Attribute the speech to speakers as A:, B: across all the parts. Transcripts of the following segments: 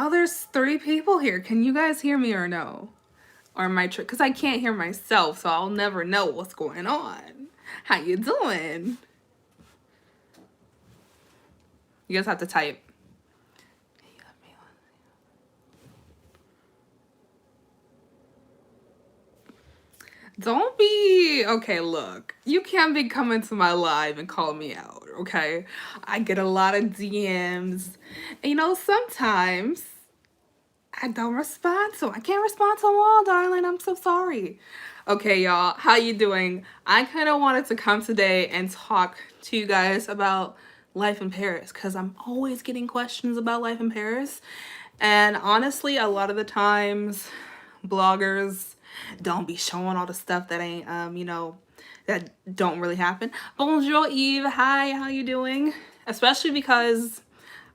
A: Oh, there's 3 people here. Can you guys hear me or no? Or am I because I can't hear myself, so I'll never know what's going on. How you doing? You guys have to type. Don't be okay. Look, you can't be coming to my live and call me out. Okay, I get a lot of DMs. And, you know, sometimes I don't respond, so I can't respond to them all, darling. I'm so sorry. Okay, y'all, how you doing? I kind of wanted to come today and talk to you guys about life in Paris because I'm always getting questions about life in Paris. And honestly, a lot of the times, bloggers don't be showing all the stuff that ain't, you know, that don't really happen. Bonjour, Eve. Hi, how you doing? Especially because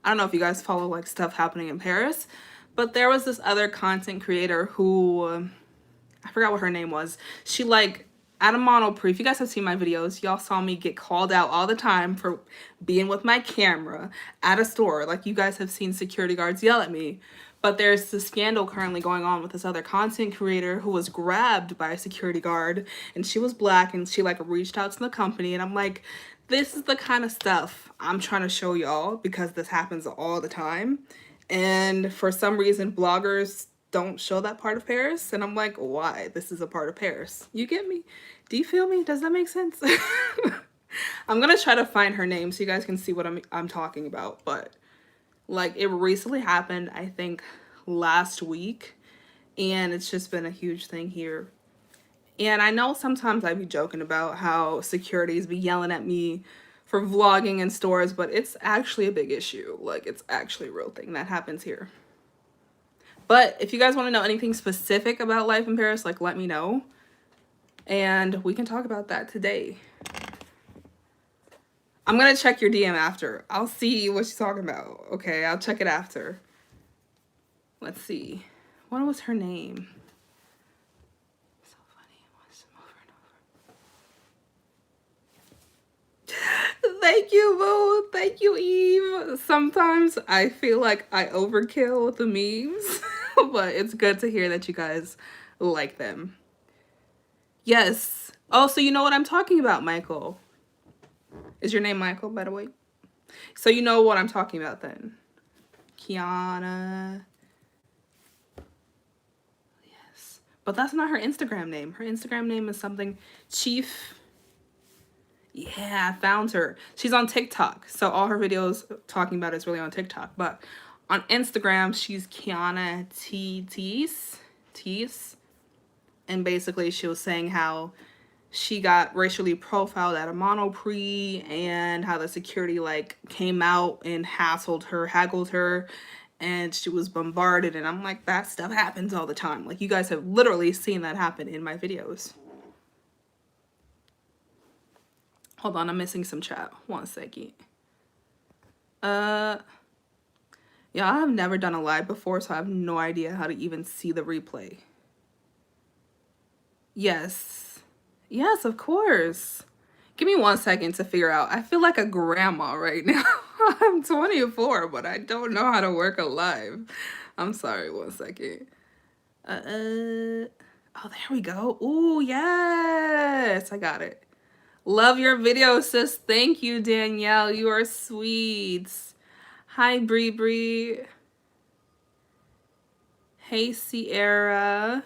A: I don't know if you guys follow like stuff happening in Paris, but there was this other content creator who I forgot what her name was. She like at a Monoprix. If you guys have seen my videos, y'all saw me get called out all the time for being with my camera at a store. Like you guys have seen security guards yell at me. But there's this scandal currently going on with this other content creator who was grabbed by a security guard, and she was black, and she like reached out to the company, and I'm like, this is the kind of stuff I'm trying to show y'all because this happens all the time. And for some reason, bloggers don't show that part of Paris. And I'm like, why? This is a part of Paris. You get me? Do you feel me? Does that make sense? I'm gonna try to find her name so you guys can see what I'm talking about. But like it recently happened, I think last week, and it's just been a huge thing here. And I know sometimes I be joking about how securities be yelling at me for vlogging in stores, but it's actually a big issue. Like it's actually a real thing that happens here. But if you guys want to know anything specific about life in Paris, like let me know. And we can talk about that today. I'm going to check your DM after. I'll see what she's talking about. Okay, I'll check it after. Let's see. What was her name? So funny. Thank you, Boo. Thank you, Eve. Sometimes I feel like I overkill with the memes, but it's good to hear that you guys like them. Yes. Oh, so you know what I'm talking about, Michael. Is your name Michael, by the way? So you know what I'm talking about then. Kiana. Yes. But that's not her Instagram name. Her Instagram name is something Chief. Yeah, I found her. She's on TikTok. So all her videos talking about is really on TikTok. But on Instagram, she's Kiana Tees. And basically she was saying how she got racially profiled at a Monoprix and how the security like came out and haggled her, and she was bombarded. And I'm like, that stuff happens all the time. Like you guys have literally seen that happen in my videos. Hold on, I'm missing some chat. 1 second. Yeah, I have never done a live before, so I have no idea how to even see the replay. Yes. Yes, of course. Give me 1 second to figure out. I feel like a grandma right now. I'm 24, but I don't know how to work a live. I'm sorry, 1 second. Oh, there we go. Ooh, yes, I got it. Love your video, sis. Thank you, Danielle. You are sweet. Hi, Bree Bree. Hey, Sierra.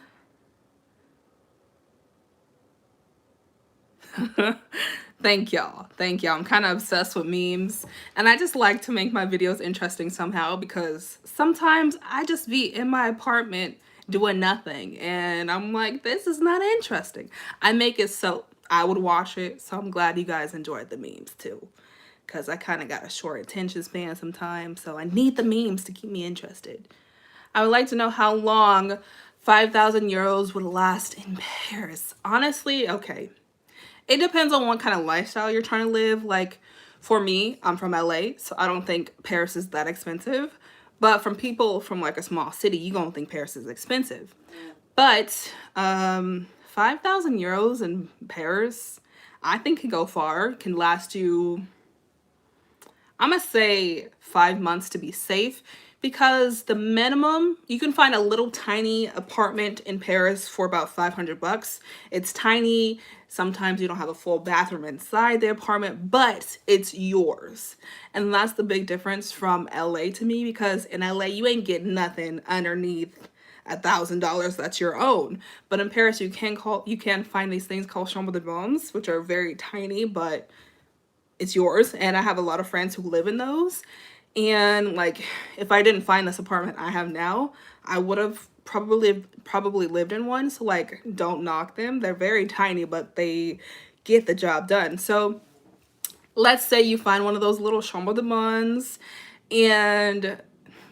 A: Thank y'all. Thank y'all. I'm kind of obsessed with memes, and I just like to make my videos interesting somehow because sometimes I just be in my apartment doing nothing and I'm like, this is not interesting. I make it so I would watch it, so I'm glad you guys enjoyed the memes too, because I kind of got a short attention span sometimes, so I need the memes to keep me interested. I would like to know how long 5,000 euros would last in Paris. Honestly, okay. It depends on what kind of lifestyle you're trying to live. Like for me, I'm from LA, so I don't think Paris is that expensive. But from people from like a small city, you gonna think Paris is expensive. But 5,000 euros in Paris, I think can go far. Can last you, I'm gonna say 5 months to be safe, because the minimum, you can find a little tiny apartment in Paris for about 500 bucks. It's tiny. Sometimes you don't have a full bathroom inside the apartment, but it's yours. And that's the big difference from LA to me, because in LA you ain't getting nothing underneath $1,000 that's your own. But in Paris you can find these things called chambre de bonnes, which are very tiny, but it's yours. And I have a lot of friends who live in those. And like, if I didn't find this apartment I have now, I would have probably lived in one. So like, don't knock them. They're very tiny, but they get the job done. So let's say you find one of those little chambre de bonnes and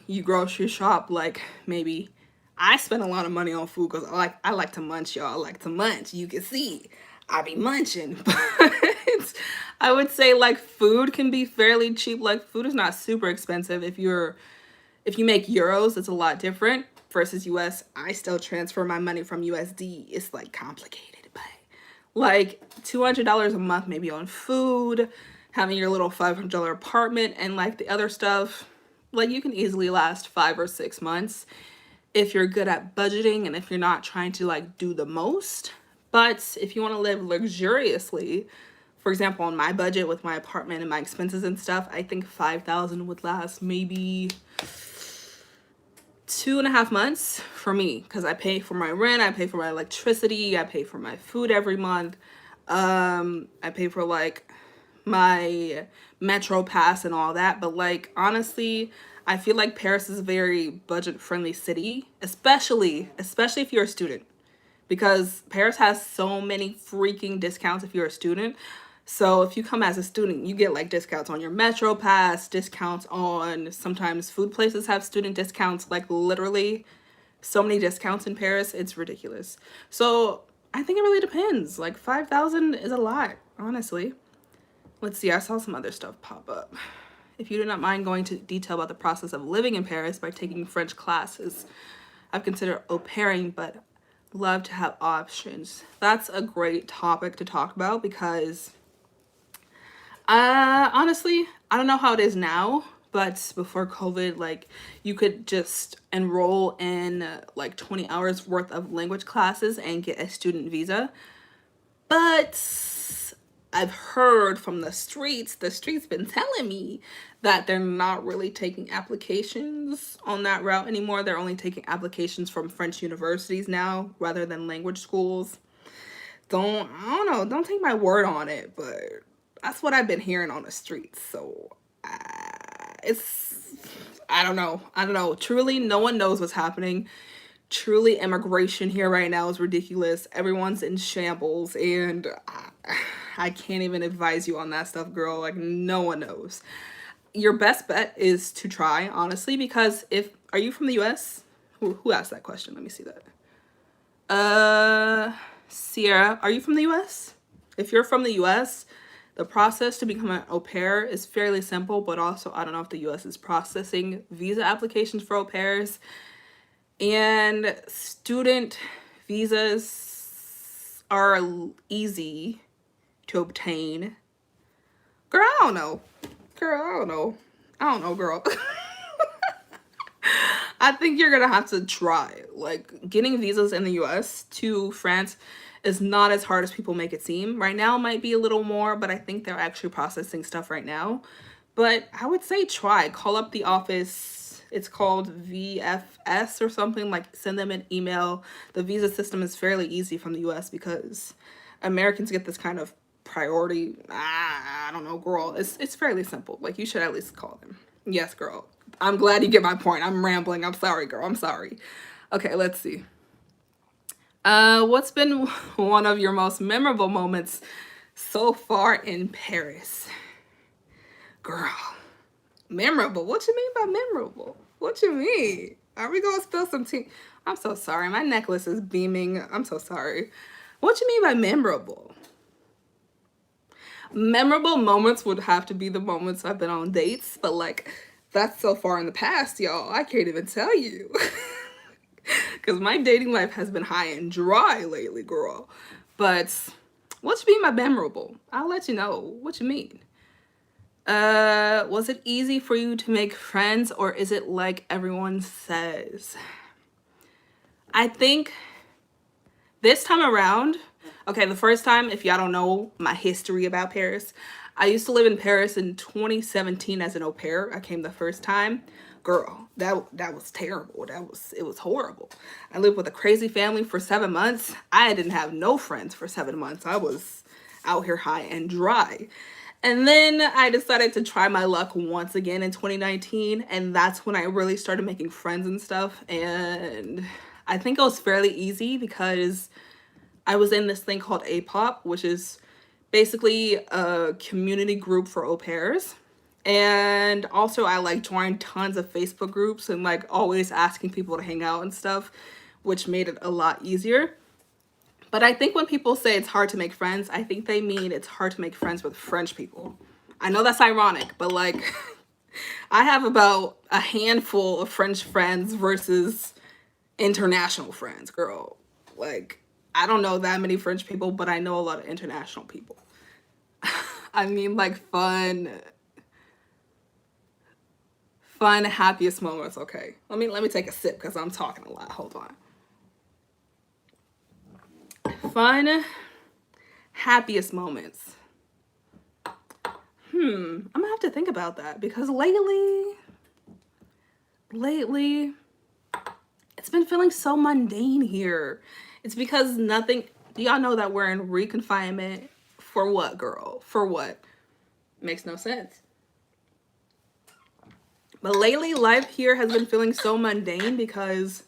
A: you grocery shop. Like, maybe I spend a lot of money on food because I like to munch, y'all. I like to munch. You can see I be munching. But I would say like food can be fairly cheap. Like, food is not super expensive. If you make euros, it's a lot different versus US. I still transfer my money from USD. It's like complicated, but like $200 a month maybe on food, having your little $500 apartment, and like the other stuff, like you can easily last 5 or 6 months if you're good at budgeting and if you're not trying to like do the most. But if you want to live luxuriously, for example, on my budget with my apartment and my expenses and stuff, I think 5,000 would last maybe 2.5 months for me, because I pay for my rent, I pay for my electricity, I pay for my food every month, I pay for like my metro pass and all that. But like, honestly, I feel like Paris is a very budget friendly city, especially if you're a student, because Paris has so many freaking discounts if you're a student. So if you come as a student, you get like discounts on your metro pass, discounts on, sometimes food places have student discounts, like literally so many discounts in Paris, it's ridiculous. So I think it really depends. Like 5,000 is a lot, honestly. Let's see, I saw some other stuff pop up. If you do not mind going to detail about the process of living in Paris by taking French classes, I've considered au pairing, but love to have options. That's a great topic to talk about, because honestly, I don't know how it is now, but before COVID, like, you could just enroll in like 20 hours worth of language classes and get a student visa. But I've heard from the streets been telling me that they're not really taking applications on that route anymore. They're only taking applications from French universities now rather than language schools. I don't know, don't take my word on it, but that's what I've been hearing on the streets. So I don't know. Truly, no one knows what's happening. Truly, immigration here right now is ridiculous. Everyone's in shambles, and I can't even advise you on that stuff, girl. Like, no one knows. Your best bet is to try, honestly, because are you from the US? Who asked that question? Let me see that. Sierra, are you from the US? If you're from the US, the process to become an au pair is fairly simple, but also I don't know if the US is processing visa applications for au pairs. And student visas are easy to obtain. Girl, I don't know. Girl. I think you're gonna have to try. Like, getting visas in the US to France is not as hard as people make it seem. Right now it might be a little more, but I think they're actually processing stuff right now. But I would say try. Call up the office. It's called VFS or something. Like, send them an email. The visa system is fairly easy from the US because Americans get this kind of priority. I don't know, girl. It's fairly simple. Like, you should at least call them. Yes, girl. I'm glad you get my point. I'm rambling. I'm sorry, girl. I'm sorry. Okay, let's see. What's been one of your most memorable moments so far in Paris? Girl, memorable? What you mean by memorable? What you mean? Are we gonna spill some tea? I'm so sorry. My necklace is beaming. I'm so sorry. What you mean by memorable? Memorable moments would have to be the moments I've been on dates, but like, that's so far in the past, y'all. I can't even tell you. Because my dating life has been high and dry lately, girl. But what you mean by memorable? I'll let you know. What you mean? Was it easy for you to make friends, or is it like everyone says? I think this time around, okay, the first time, if y'all don't know my history about Paris, I used to live in Paris in 2017 as an au pair. I came the first time. Girl, that was terrible. It was horrible. I lived with a crazy family for 7 months. I didn't have no friends for 7 months. I was out here high and dry. And then I decided to try my luck once again in 2019, and that's when I really started making friends and stuff. And I think it was fairly easy because I was in this thing called APOP, which is basically a community group for au pairs. And also I like joined tons of Facebook groups and like always asking people to hang out and stuff, which made it a lot easier. But I think when people say it's hard to make friends, I think they mean it's hard to make friends with French people. I know that's ironic, but like I have about a handful of French friends versus international friends, girl. Like, I don't know that many French people, but I know a lot of international people. I mean, like fun, happiest moments. Okay, let me take a sip because I'm talking a lot. Hold on. Fun, happiest moments. I'm gonna have to think about that because lately, it's been feeling so mundane here. It's because nothing. Do y'all know that we're in reconfinement? For what, girl? For what? Makes no sense. But lately, life here has been feeling so mundane because,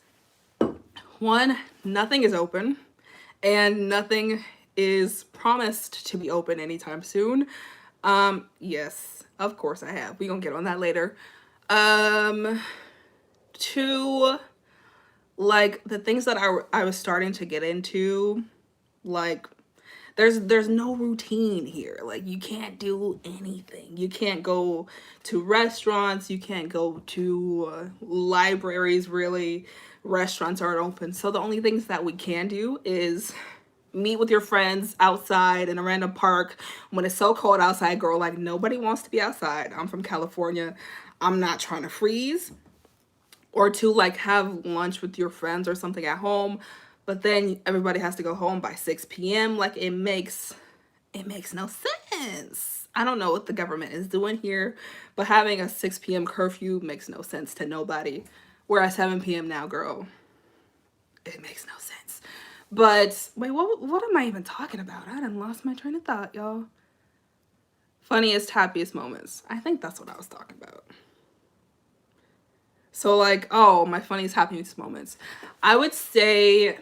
A: one, nothing is open, and nothing is promised to be open anytime soon. Yes, of course I have. We gonna get on that later. Two, like the things that I was starting to get into, like there's no routine here. Like you can't do anything. You can't go to restaurants, you can't go to libraries really. Restaurants aren't open. So the only things that we can do is meet with your friends outside in a random park when it's so cold outside, girl. Like nobody wants to be outside. I'm from California. I'm not trying to freeze. Or to like have lunch with your friends or something at home, but then everybody has to go home by 6 p.m. Like it makes no sense. I don't know what the government is doing here, but having a 6 p.m. curfew makes no sense to nobody. We're at 7 p.m. now, girl. It makes no sense. But wait, what am I even talking about? I done lost my train of thought, y'all. Funniest, happiest moments. I think that's what I was talking about. So like, oh, my funniest, happiest moments. I would say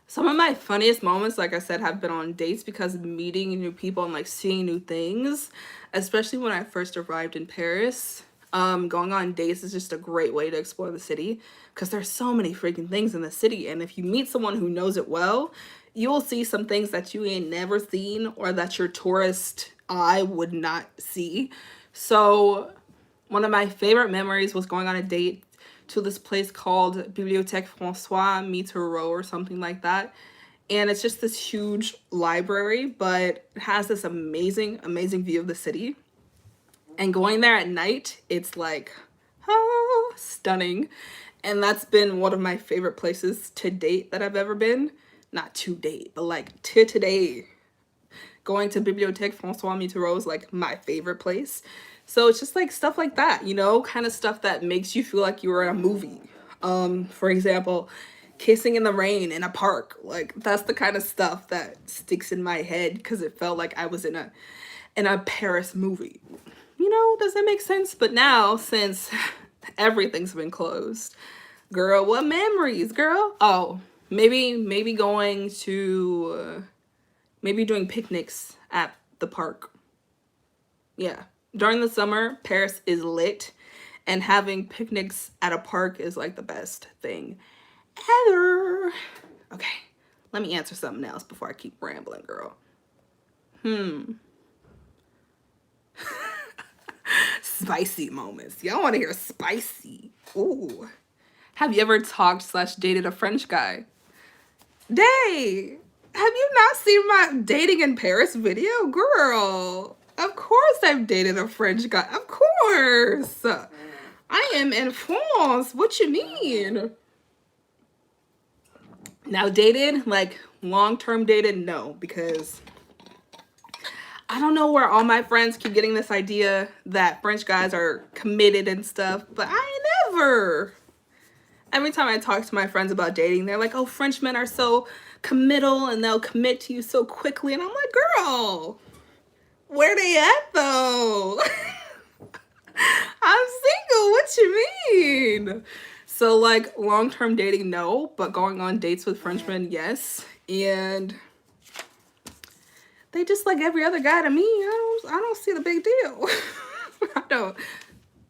A: some of my funniest moments, like I said, have been on dates because meeting new people and like seeing new things, especially when I first arrived in Paris. Going on dates is just a great way to explore the city because there's so many freaking things in the city. And if you meet someone who knows it well, you will see some things that you ain't never seen or that your tourist eye would not see. So one of my favorite memories was going on a date to this place called Bibliothèque François Mitterrand or something like that. And it's just this huge library, but it has this amazing, amazing view of the city. And going there at night, it's like, oh, stunning. And that's been one of my favorite places to date that I've ever been. Not to date, but like to today. Going to Bibliothèque François Mitterrand is like my favorite place. So it's just like stuff like that, you know, kind of stuff that makes you feel like you were in a movie. For example, kissing in the rain in a park. Like that's the kind of stuff that sticks in my head because it felt like I was in a Paris movie. You know, does that make sense? But now, since everything's been closed, girl, what memories, girl? Oh, maybe going to maybe doing picnics at the park. Yeah. During the summer, Paris is lit, and having picnics at a park is like the best thing ever. Okay, let me answer something else before I keep rambling, girl. Spicy moments. Y'all want to hear spicy. Ooh. Have you ever talked/dated a French guy? Day, have you not seen my dating in Paris video? Girl, Of course I've dated a French guy. Of course. I am in France. What you mean? Now dated, like long-term dated, no, because I don't know where all my friends keep getting this idea that French guys are committed and stuff, but I never. Every time I talk to my friends about dating, they're like, oh, French men are so committal and they'll commit to you so quickly. And I'm like, girl, where they at though? I'm single. What you mean? So like long-term dating, no, but going on dates with Frenchmen, yes. And they just like every other guy to me. I don't see the big deal. I don't.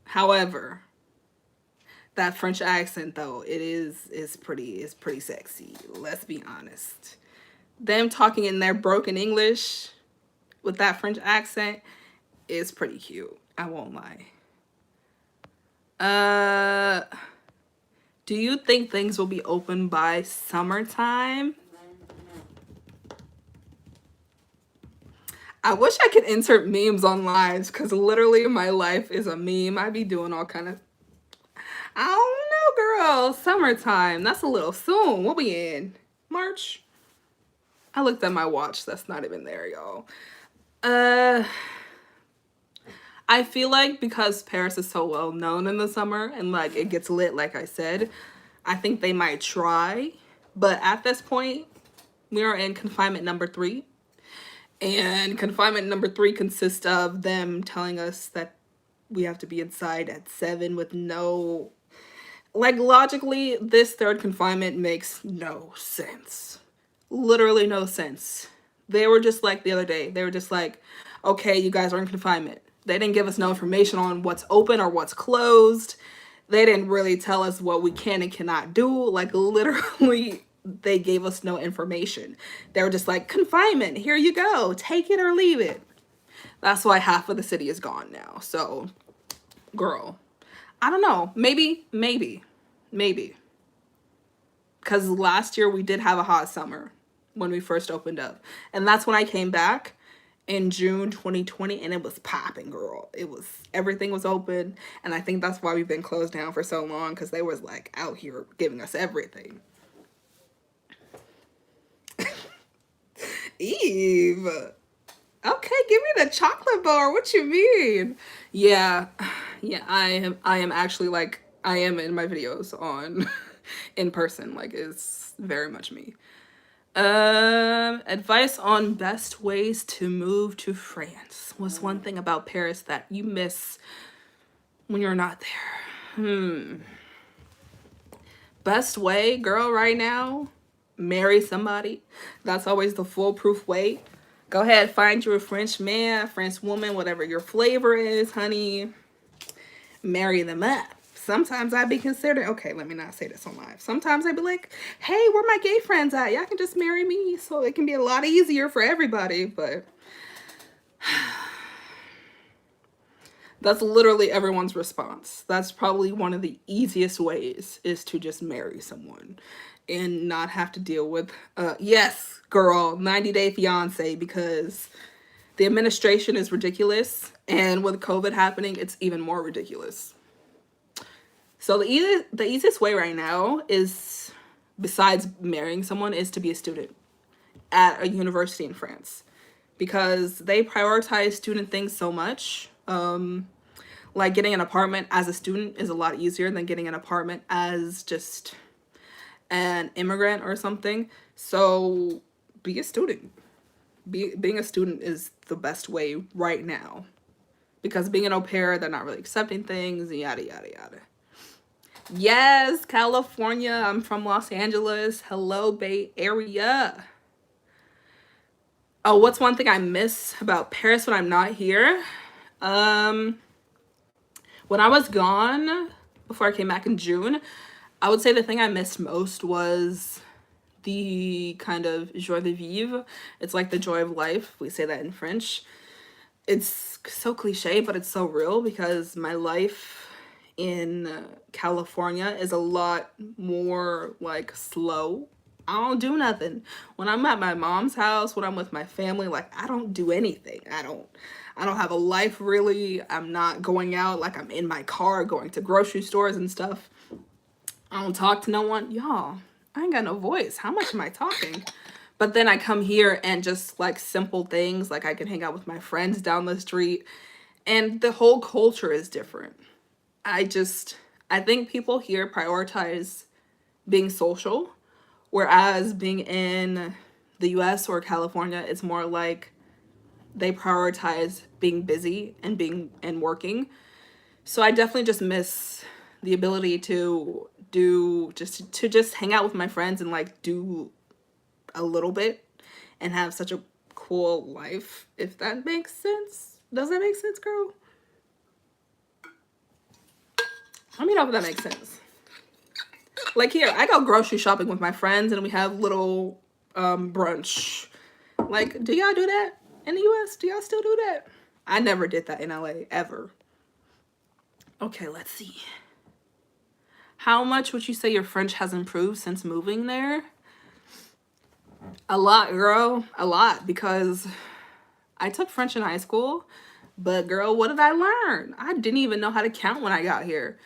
A: However, that French accent though, is pretty sexy. Let's be honest. Them talking in their broken English with that French accent is pretty cute. I won't lie. Do you think things will be open by summertime? I wish I could insert memes on lives because literally my life is a meme. I be doing all kind of, I don't know, girl. Summertime. That's a little soon. What we in? March? I looked at my watch. That's not even there, y'all. I feel like because Paris is so well known in the summer and like it gets lit, like I said, I think they might try. But at this point, we are in confinement number 3. And confinement number 3 consists of them telling us that we have to be inside at 7 with no... Like, logically, this 3rd confinement makes no sense. Literally no sense. They were just like the other day. They were just like, okay, you guys are in confinement. They didn't give us no information on what's open or what's closed. They didn't really tell us what we can and cannot do. Like, literally, they gave us no information. They were just like, confinement, here you go. Take it or leave it. That's why half of the city is gone now. So, girl, I don't know. Maybe. Because last year we did have a hot summer when we first opened up. And that's when I came back in June 2020 and it was popping, girl. Everything was open. And I think that's why we've been closed down for so long, because they was like out here giving us everything. Eve. Okay, give me the chocolate bar. What you mean? Yeah, I am actually like, I am in my videos on in person. Like, it's very much me. Advice on best ways to move to France. What's one thing about Paris that you miss when you're not there? Best way, girl, right now, marry somebody. That's always the foolproof way. Go ahead, find you a French man, French woman, whatever your flavor is, honey. Marry them up. Sometimes I'd be considered, okay, let me not say this on live. Sometimes I'd be like, hey, where my gay friends at? Y'all can just marry me so it can be a lot easier for everybody. But that's literally everyone's response. That's probably one of the easiest ways, is to just marry someone and not have to deal with, yes, girl, 90-day fiance, because the administration is ridiculous. And with COVID happening, it's even more ridiculous. So the easiest way right now is, besides marrying someone, is to be a student at a university in France, because they prioritize student things so much. Like getting an apartment as a student is a lot easier than getting an apartment as just an immigrant or something. So be a student. Being a student is the best way right now, because being an au pair, they're not really accepting things, yada, yada, yada. Yes, California. I'm from Los Angeles. Hello, Bay Area. Oh, what's one thing I miss about Paris when I'm not here? When I was gone, before I came back in June, I would say the thing I missed most was the kind of joie de vivre. It's like the joy of life. We say that in French. It's so cliche, but it's so real, because my life in California is a lot more like slow. I don't do nothing. When I'm at my mom's house, when I'm with my family, like, I don't do anything. I don't have a life really. I'm not going out, like I'm in my car going to grocery stores and stuff. I don't talk to no one. Y'all, I ain't got no voice. How much am I talking? But then I come here and just like simple things, like I can hang out with my friends down the street, and the whole culture is different. I think people here prioritize being social, whereas being in the US or California, it's more like they prioritize being busy and being and working. So I definitely just miss the ability to just hang out with my friends and like do a little bit and have such a cool life, if that makes sense. Does that make sense, girl? Let me know if that makes sense. Like here, I go grocery shopping with my friends and we have little brunch. Like, do y'all do that in the US? Do y'all still do that? I never did that in LA, ever. Okay, let's see. How much would you say your French has improved since moving there? A lot, girl. A lot, because I took French in high school, but girl, what did I learn? I didn't even know how to count when I got here.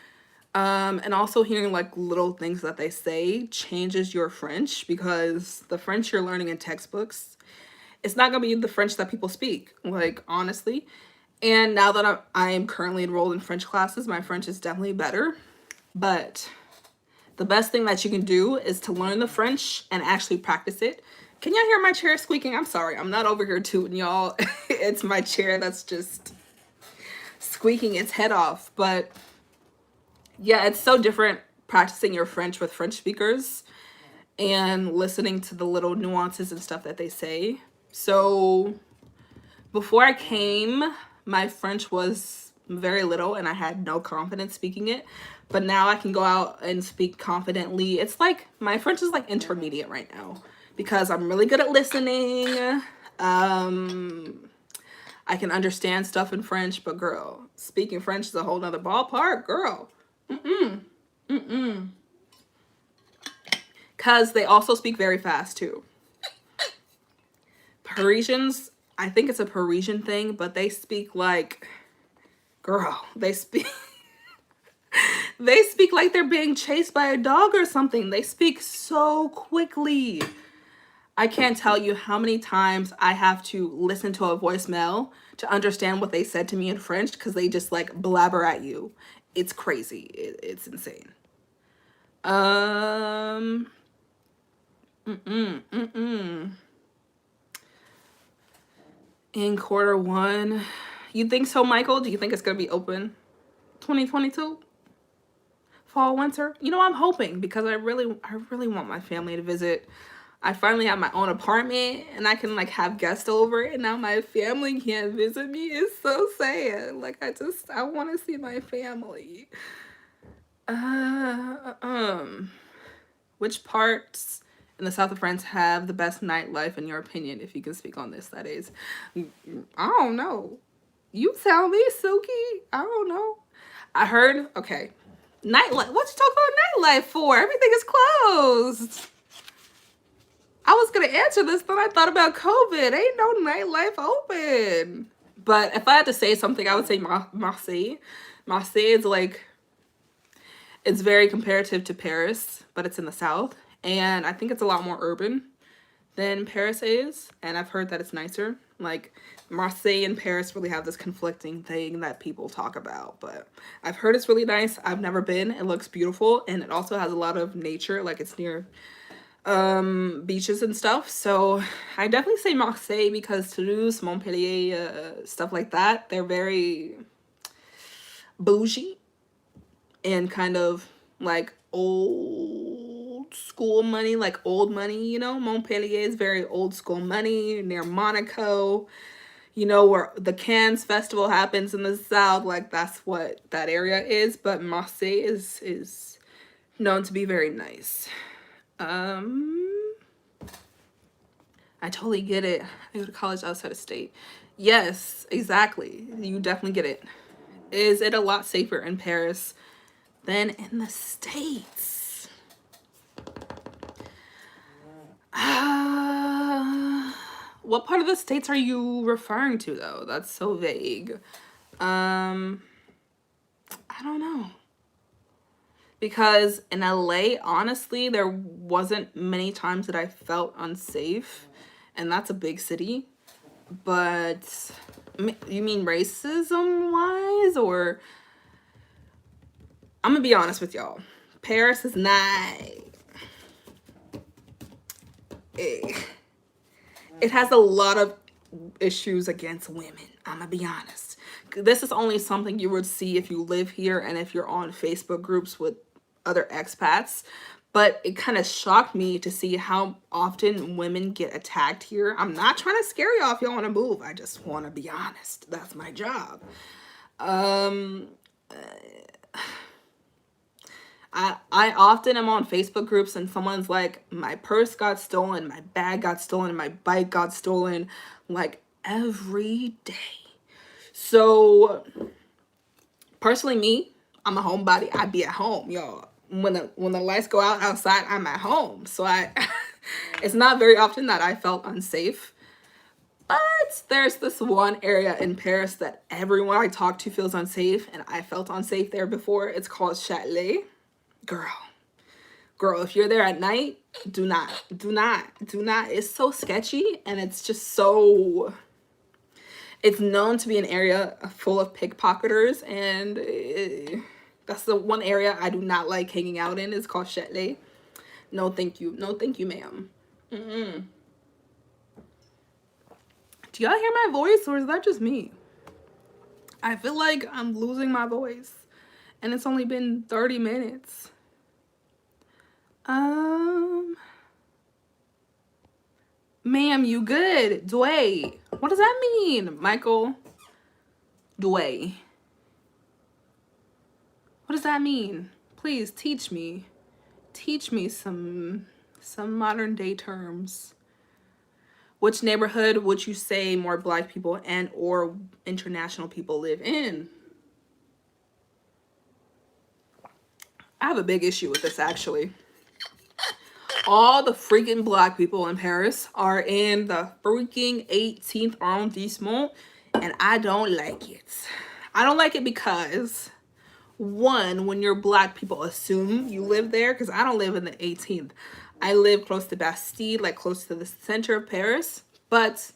A: And also hearing like little things that they say changes your French, because the French you're learning in textbooks, it's not gonna be the French that people speak, like honestly. And now that I am currently enrolled in French classes, my French is definitely better. But the best thing that you can do is to learn the French and actually practice it. Can y'all hear my chair squeaking? I'm sorry, I'm not over here tooting y'all. It's my chair that's just squeaking its head off. But yeah, it's so different practicing your French with French speakers and listening to the little nuances and stuff that they say. So before I came, my French was very little and I had no confidence speaking it. But now I can go out and speak confidently. It's like my French is like intermediate right now because I'm really good at listening. I can understand stuff in French, but girl, speaking French is a whole nother ballpark, girl. Because they also speak very fast too. Parisians, I think it's a Parisian thing, but they speak like, girl, they speak they speak like they're being chased by a dog or something. They speak so quickly. I can't tell you how many times I have to listen to a voicemail to understand what they said to me in French, because they just like blabber at you. It's crazy. It's insane. In quarter one, you think so, Michael? Do you think it's gonna be open 2022? Fall, winter? You know, I'm hoping, because I really want my family to visit. I finally have my own apartment and I can like have guests over, and now my family can't visit me. It's so sad. Like I want to see my family. Which parts in the south of France have the best nightlife in your opinion? If you can speak on this, that is. I don't know. You tell me, Suki. I don't know. I heard, okay. Nightlife. What you talking about nightlife for? Everything is closed. I was gonna answer this, but I thought about COVID. Ain't no nightlife open. But if I had to say something, I would say Marseille. Marseille is like, it's very comparative to Paris, but it's in the south. And I think it's a lot more urban than Paris is. And I've heard that it's nicer. Like Marseille and Paris really have this conflicting thing that people talk about. But I've heard it's really nice. I've never been. It looks beautiful. And it also has a lot of nature. Like it's near beaches and stuff. So I definitely say Marseille, because Toulouse, Montpellier, stuff like that, they're very bougie and kind of like old school money, like old money, you know. Montpellier is very old school money, near Monaco, you know, where the Cannes festival happens in the south. Like that's what that area is. But Marseille is known to be very nice. I totally get it. I go to college outside of state. Yes, exactly. You definitely get it. Is it a lot safer in Paris than in the States? What part of the states are you referring to, though? That's so vague. I don't know. Because in LA, honestly, there wasn't many times that I felt unsafe. And that's a big city. But you mean racism wise? Or I'm gonna be honest with y'all. Paris is not. It has a lot of issues against women. I'm gonna be honest. This is only something you would see if you live here and if you're on Facebook groups with other expats. But it kind of shocked me to see how often women get attacked here. I'm not trying to scare y'all if y'all want to move. I just want to be honest. That's my job. I often am on Facebook groups and someone's like, my purse got stolen, my bag got stolen, my bike got stolen, like every day. So personally, me, I'm a homebody. I be at home, y'all. When the lights go out outside, I'm at home. So it's not very often that I felt unsafe. But there's this one area in Paris that everyone I talk to feels unsafe, and I felt unsafe there before. It's called Châtelet. Girl, if you're there at night, do not. It's so sketchy, and it's just so. It's known to be an area full of pickpocketers, and that's the one area I do not like hanging out in. It's called Châtelet. No, thank you. No, thank you, ma'am. Do y'all hear my voice, or is that just me? I feel like I'm losing my voice, and it's only been 30 minutes. Ma'am, you good? Dway. What does that mean, Michael? Dway. What does that mean? Please teach me. Teach me some modern day terms. Which neighborhood would you say more Black people and or international people live in? I have a big issue with this, actually. All the freaking Black people in Paris are in the freaking 18th arrondissement, and I don't like it. I don't like it because, one, when you're Black, people assume you live there, because I don't live in the 18th. I live close to Bastille, like close to the center of Paris, but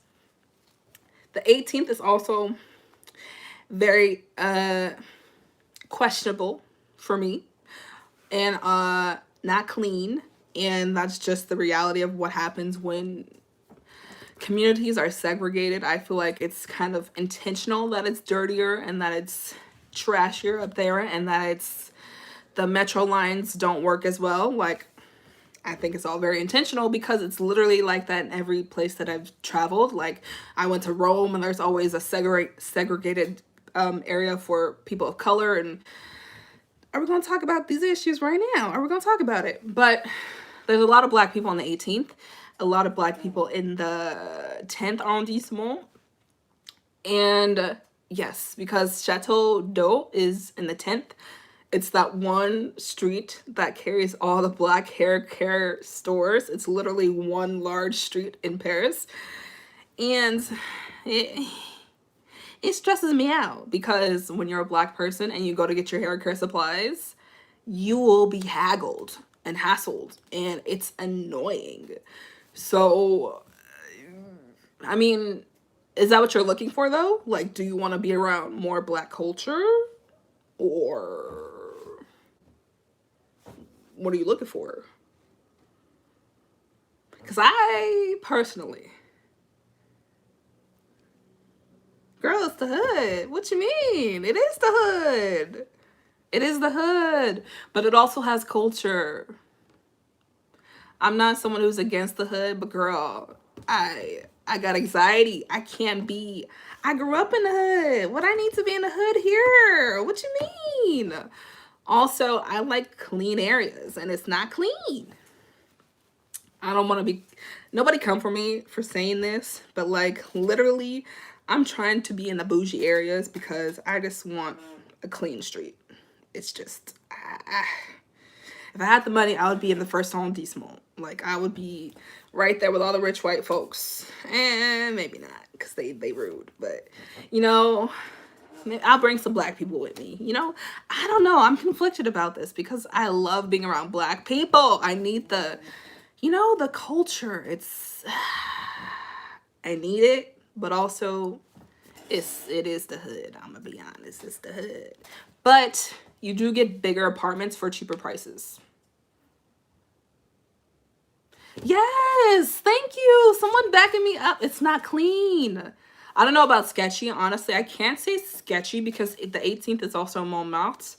A: the 18th is also very questionable for me, and not clean. And that's just the reality of what happens when communities are segregated. I feel like it's kind of intentional that it's dirtier and that it's trashier up there, and that it's the metro lines don't work as well. Like, I think it's all very intentional because it's literally like that in every place that I've traveled. Like, I went to Rome and there's always a segregated area for people of color. And are we going to talk about these issues right now? Are we going to talk about it? But there's a lot of Black people in the 18th, a lot of Black people in the 10th arrondissement. And yes, because Chateau d'Eau is in the 10th. It's that one street that carries all the Black hair care stores. It's literally one large street in Paris. And it stresses me out because when you're a Black person and you go to get your hair care supplies, you will be haggled and hassled, and it's annoying. So, I mean, is that what you're looking for, though? Like, do you want to be around more Black culture? Or what are you looking for? Because I personally, girl, it's the hood. What you mean? It is the hood. It is the hood, but it also has culture. I'm not someone who's against the hood, but girl, I got anxiety. I grew up in the hood. What I need to be in the hood here? What you mean? Also, I like clean areas, and it's not clean. I don't want to be, nobody come for me for saying this, but like literally, I'm trying to be in the bougie areas because I just want a clean street. It's just, If I had the money, I would be in the first arrondissement. Like, I would be right there with all the rich white folks. And maybe not, because they rude. But, you know, I'll bring some black people with me. You know, I don't know. I'm conflicted about this because I love being around black people. I need the, you know, the culture. It's, I need it, but also it is the hood. I'm gonna be honest, it's the hood. But you do get bigger apartments for cheaper prices. Yes, thank you. Someone backing me up. It's not clean. I don't know about sketchy. Honestly, I can't say sketchy because the 18th is also Montmartre.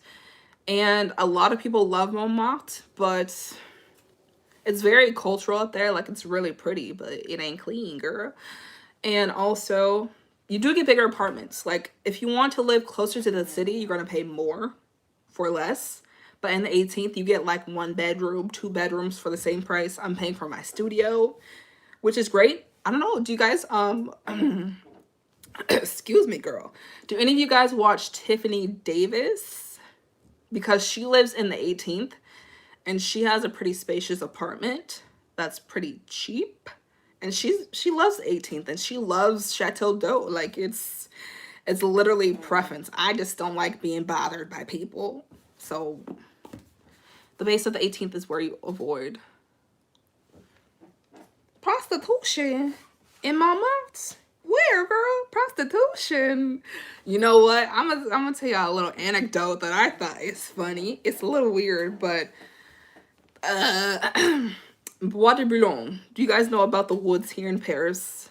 A: And a lot of people love Montmartre, but it's very cultural up there. Like, it's really pretty, but it ain't clean, girl. And also, you do get bigger apartments. Like, if you want to live closer to the city, you're going to pay more for less. But in the 18th, you get like 1 bedroom, 2 bedrooms for the same price I'm paying for my studio, which is great. I don't know. Do you guys, excuse me, girl. Do any of you guys watch Tiffany Davis? Because she lives in the 18th and she has a pretty spacious apartment that's pretty cheap. And she loves the 18th and she loves Chateau d'Eau. Like, it's literally preference. I just don't like being bothered by people. So the base of the 18th is where you avoid prostitution in Montmartre. Where, girl? Prostitution. You know what? I'm gonna tell y'all a little anecdote that I thought is funny. It's a little weird, but Bois de Boulogne. Do you guys know about the woods here in Paris?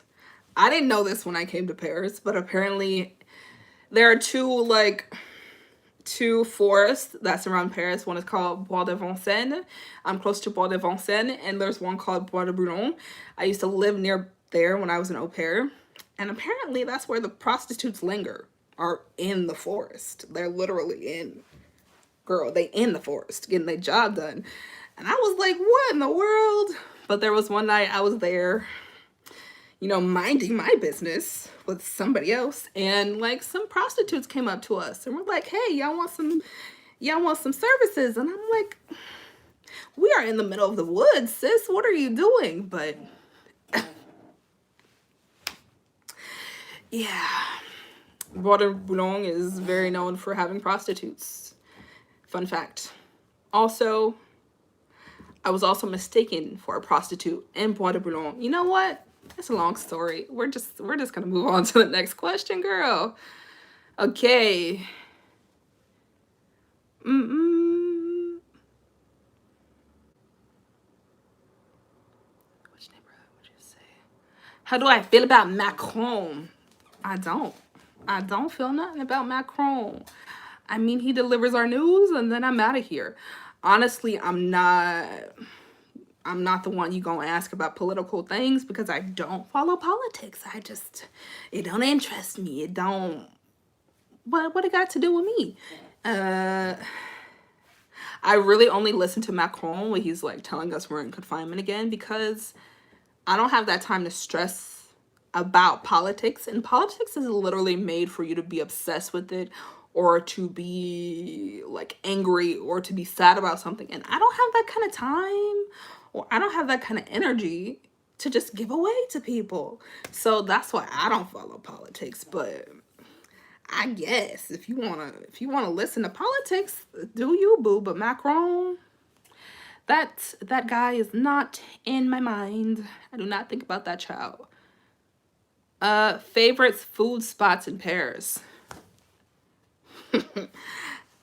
A: I didn't know this when I came to Paris, but apparently there are two forests that surround Paris. One is called Bois de Vincennes. I'm close to Bois de Vincennes, and there's one called Bois de Boulogne. I used to live near there when I was an au pair, and apparently that's where the prostitutes linger, are in the forest. They're literally they in the forest getting their job done. And I was like, what in the world? But there was one night I was there, you know, minding my business with somebody else, and like some prostitutes came up to us and were like, hey, y'all want some services? And I'm like, we are in the middle of the woods, sis. What are you doing? But yeah, Bois de Boulogne is very known for having prostitutes. Fun fact. Also, I was also mistaken for a prostitute in Bois de Boulogne. You know what? It's a long story. We're just gonna move on to the next question, girl. Okay. Which neighborhood would you say? How do I feel about Macron? I don't feel nothing about Macron. I mean, he delivers our news and then I'm out of here. Honestly, I'm not the one you gonna ask about political things because I don't follow politics. It don't interest me. It don't, what it got to do with me? I really only listen to Macron when he's like telling us we're in confinement again, because I don't have that time to stress about politics. And politics is literally made for you to be obsessed with it, or to be like angry, or to be sad about something. And I don't have that kind of time, or I don't have that kind of energy to just give away to people. So that's why I don't follow politics. But I guess if you wanna listen to politics, do you, boo. But Macron, that guy is not in my mind. I do not think about that child. Favorite food spots in Paris.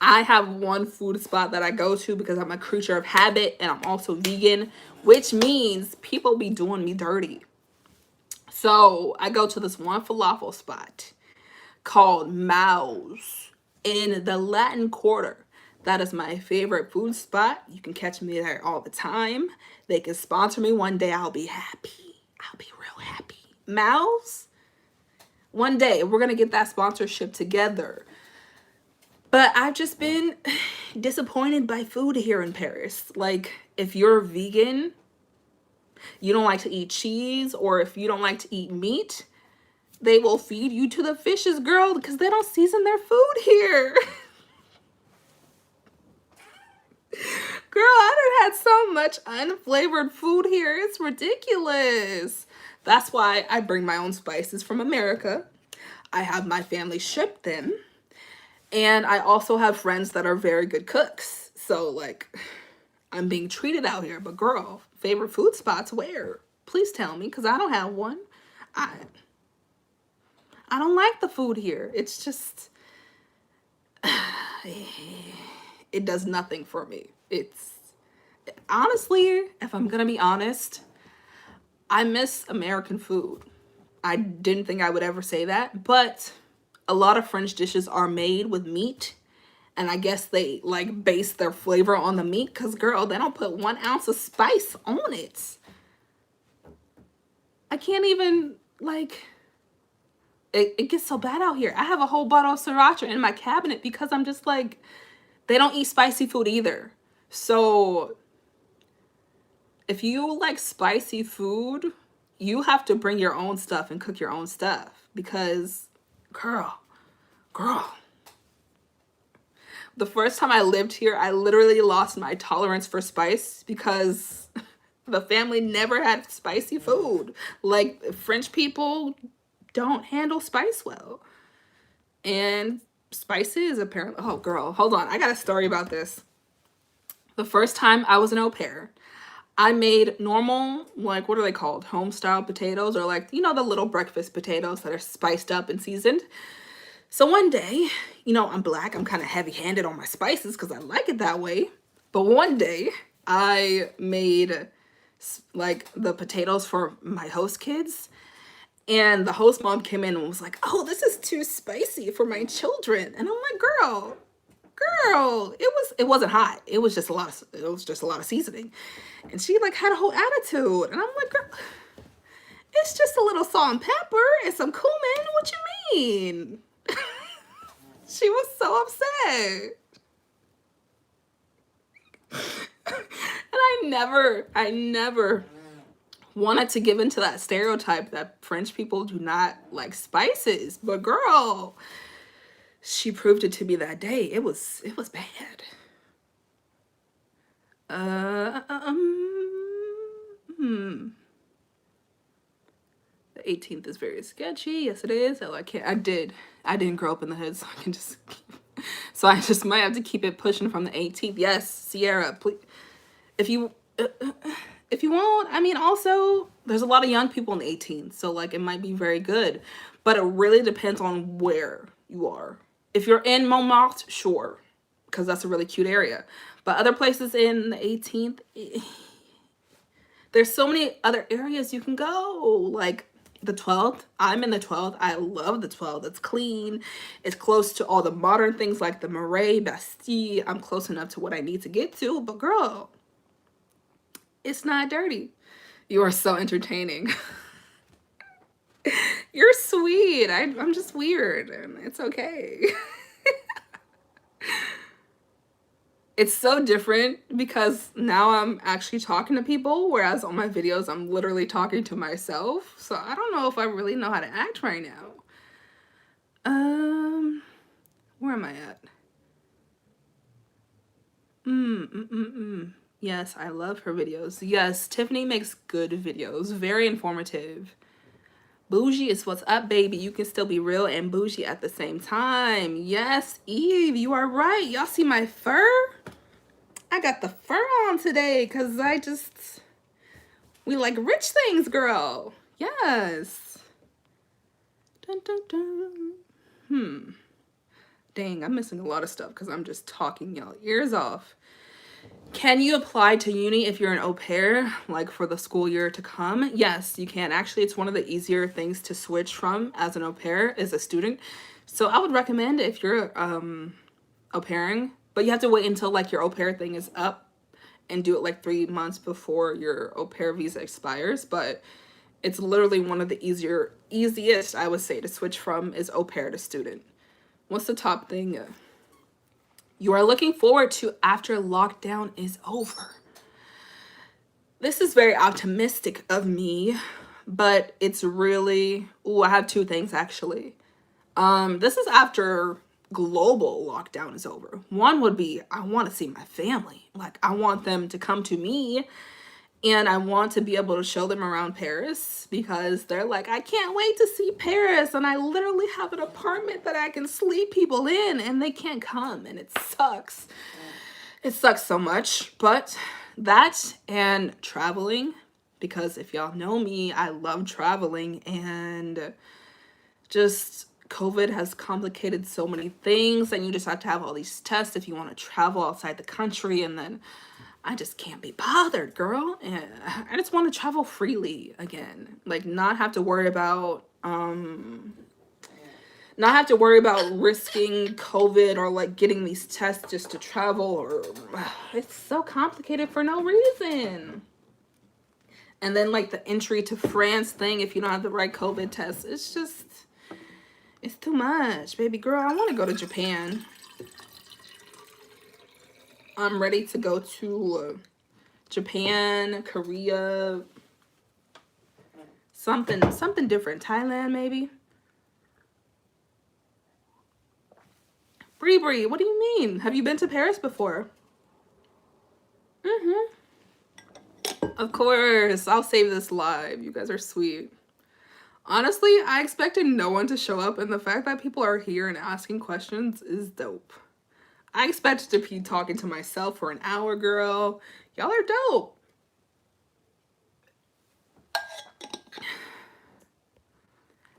A: I have one food spot that I go to because I'm a creature of habit and I'm also vegan, which means people be doing me dirty. So I go to this one falafel spot called Mao's in the Latin Quarter. That is my favorite food spot. You can catch me there all the time. They can sponsor me one day. I'll be happy. I'll be real happy. Mao's, one day we're going to get that sponsorship together. But I've just been disappointed by food here in Paris. Like, if you're vegan, you don't like to eat cheese, or if you don't like to eat meat, they will feed you to the fishes, girl, because they don't season their food here. Girl, I had so much unflavored food here. It's ridiculous. That's why I bring my own spices from America. I have my family ship them. And I also have friends that are very good cooks. So, like, I'm being treated out here. But, girl, favorite food spots where? Please tell me, because I don't have one. I don't like the food here. It's just, it does nothing for me. It's, honestly, if I'm going to be honest, I miss American food. I didn't think I would ever say that, but a lot of French dishes are made with meat. And I guess they like base their flavor on the meat because, girl, they don't put 1 ounce of spice on it. I can't even, like, it gets so bad out here. I have a whole bottle of sriracha in my cabinet because I'm just like, they don't eat spicy food either. So if you like spicy food, you have to bring your own stuff and cook your own stuff because, girl. The first time I lived here, I literally lost my tolerance for spice because the family never had spicy food. Like, French people don't handle spice well. And spices apparently, oh girl, hold on. I got a story about this. The first time I was an au pair, I made normal, like, what are they called? Home style potatoes, or like, you know, the little breakfast potatoes that are spiced up and seasoned. So one day, you know, I'm Black. I'm kind of heavy-handed on my spices because I like it that way. But one day, I made, like, the potatoes for my host kids. And the host mom came in and was like, oh, this is too spicy for my children. And I'm like, girl, it wasn't hot. It was just a lot of seasoning. And she, like, had a whole attitude. And I'm like, girl, it's just a little salt and pepper and some cumin. What you mean? She was so upset. And I never wanted to give into that stereotype that French people do not like spices. But girl, she proved it to me that day. It was bad. The 18th is very sketchy. Yes, it is. Oh, I didn't grow up in the hood, so I can just so I just might have to keep it pushing from the 18th. Yes, Sierra, please. If you won't, I mean, also there's a lot of young people in the 18th, so like it might be very good, but it really depends on where you are. If you're in Montmartre, sure, because that's a really cute area. But other places in the 18th, there's so many other areas you can go, like the 12th. I'm in the 12th. I love the 12th. It's clean. It's close to all the modern things like the Marais, Bastille. I'm close enough to what I need to get to, but girl, it's not dirty. You are so entertaining. You're sweet. I'm just weird, and it's okay. It's so different because now I'm actually talking to people, whereas on my videos, I'm literally talking to myself. So I don't know if I really know how to act right now. Where am I at? Yes, I love her videos. Yes, Tiffany makes good videos. Very informative. Bougie is what's up, baby. You can still be real and bougie at the same time. Yes, Eve, you are right. Y'all see my fur? I got the fur on today because we like rich things, girl. Yes. Dun, dun, dun. Dang, I'm missing a lot of stuff because I'm just talking y'all ears off. Can you apply to uni if you're an au pair, like for the school year to come? Yes, you can. Actually, it's one of the easier things to switch from as an au pair as a student. So I would recommend if you're au pairing, but you have to wait until like your au pair thing is up and do it like 3 months before your au pair visa expires. But it's literally one of the easiest, I would say, to switch from is au pair to student. What's the top thing you are looking forward to after lockdown is over? This is very optimistic of me, but it's really, I have 2 things actually. This is after global lockdown is over. One would be, I want to see my family. Like, I want them to come to me, and I want to be able to show them around Paris, because they're like, I can't wait to see Paris. And I literally have an apartment that I can sleep people in, and they can't come. And it sucks. It sucks so much. But that and traveling, because if y'all know me, I love traveling, and just COVID has complicated so many things, and you just have to have all these tests if you want to travel outside the country. And then I just can't be bothered, girl. And I just want to travel freely again. Like, not have to worry about risking COVID, or like getting these tests just to travel, or it's so complicated for no reason. And then like the entry to France thing, if you don't have the right COVID test, it's too much, baby girl. I want to go to Japan. I'm ready to go to Japan, Korea, something different. Thailand, maybe. Bree, what do you mean? Have you been to Paris before? Of course. I'll save this live. You guys are sweet. Honestly, I expected no one to show up, and the fact that people are here and asking questions is dope. I expected to be talking to myself for an hour, girl. Y'all are dope.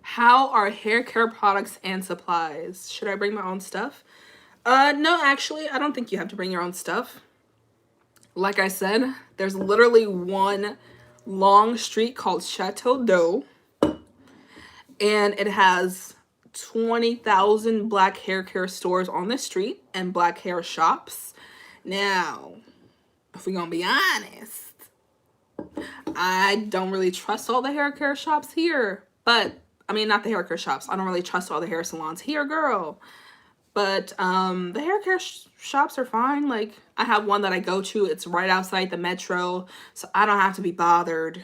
A: How are hair care products and supplies? Should I bring my own stuff? No, actually, I don't think you have to bring your own stuff. Like I said, there's literally one long street called Chateau d'Eau, and it has 20,000 black hair care stores on the street and black hair shops. Now, if we're gonna be honest, I don't really trust all the hair care shops here. But, I mean, not the hair care shops. I don't really trust all the hair salons here, girl. But the hair care shops are fine. Like, I have one that I go to. It's right outside the metro, so I don't have to be bothered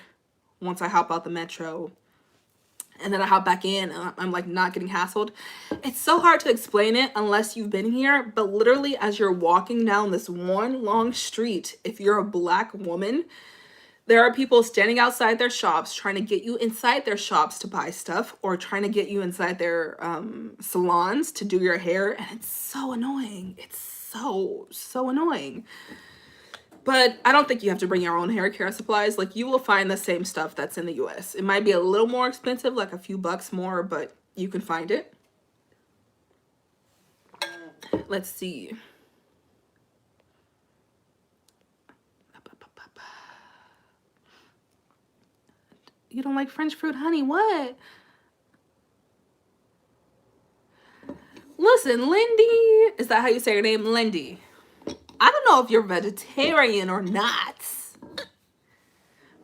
A: once I hop out the metro. And then I hop back in, and I'm like not getting hassled. It's so hard to explain it unless you've been here, but literally as you're walking down this one long street, if you're a black woman, there are people standing outside their shops trying to get you inside their shops to buy stuff, or trying to get you inside their salons to do your hair. And it's so annoying. It's so annoying. But I don't think you have to bring your own hair care supplies. Like, you will find the same stuff that's in the US. It might be a little more expensive, like a few bucks more, but you can find it. Let's see. You don't like French fruit honey? What? Listen, Lindy, is that how you say your name? Lindy. I don't know if you're vegetarian or not,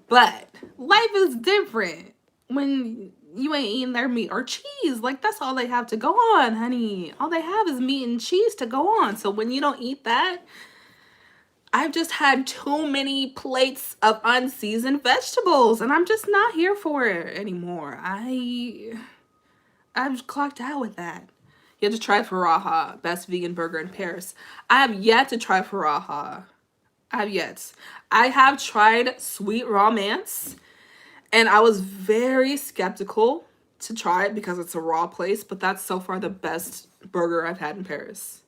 A: but life is different when you ain't eating their meat or cheese. Like, that's all they have to go on, honey. All they have is meat and cheese to go on. So when you don't eat that, I've just had too many plates of unseasoned vegetables, and I'm just not here for it anymore. I've clocked out with that. You have to try Faraha, best vegan burger in Paris. I have yet to try Faraha. I have tried Sweet Romance, and I was very skeptical to try it because it's a raw place, but that's so far the best burger I've had in Paris.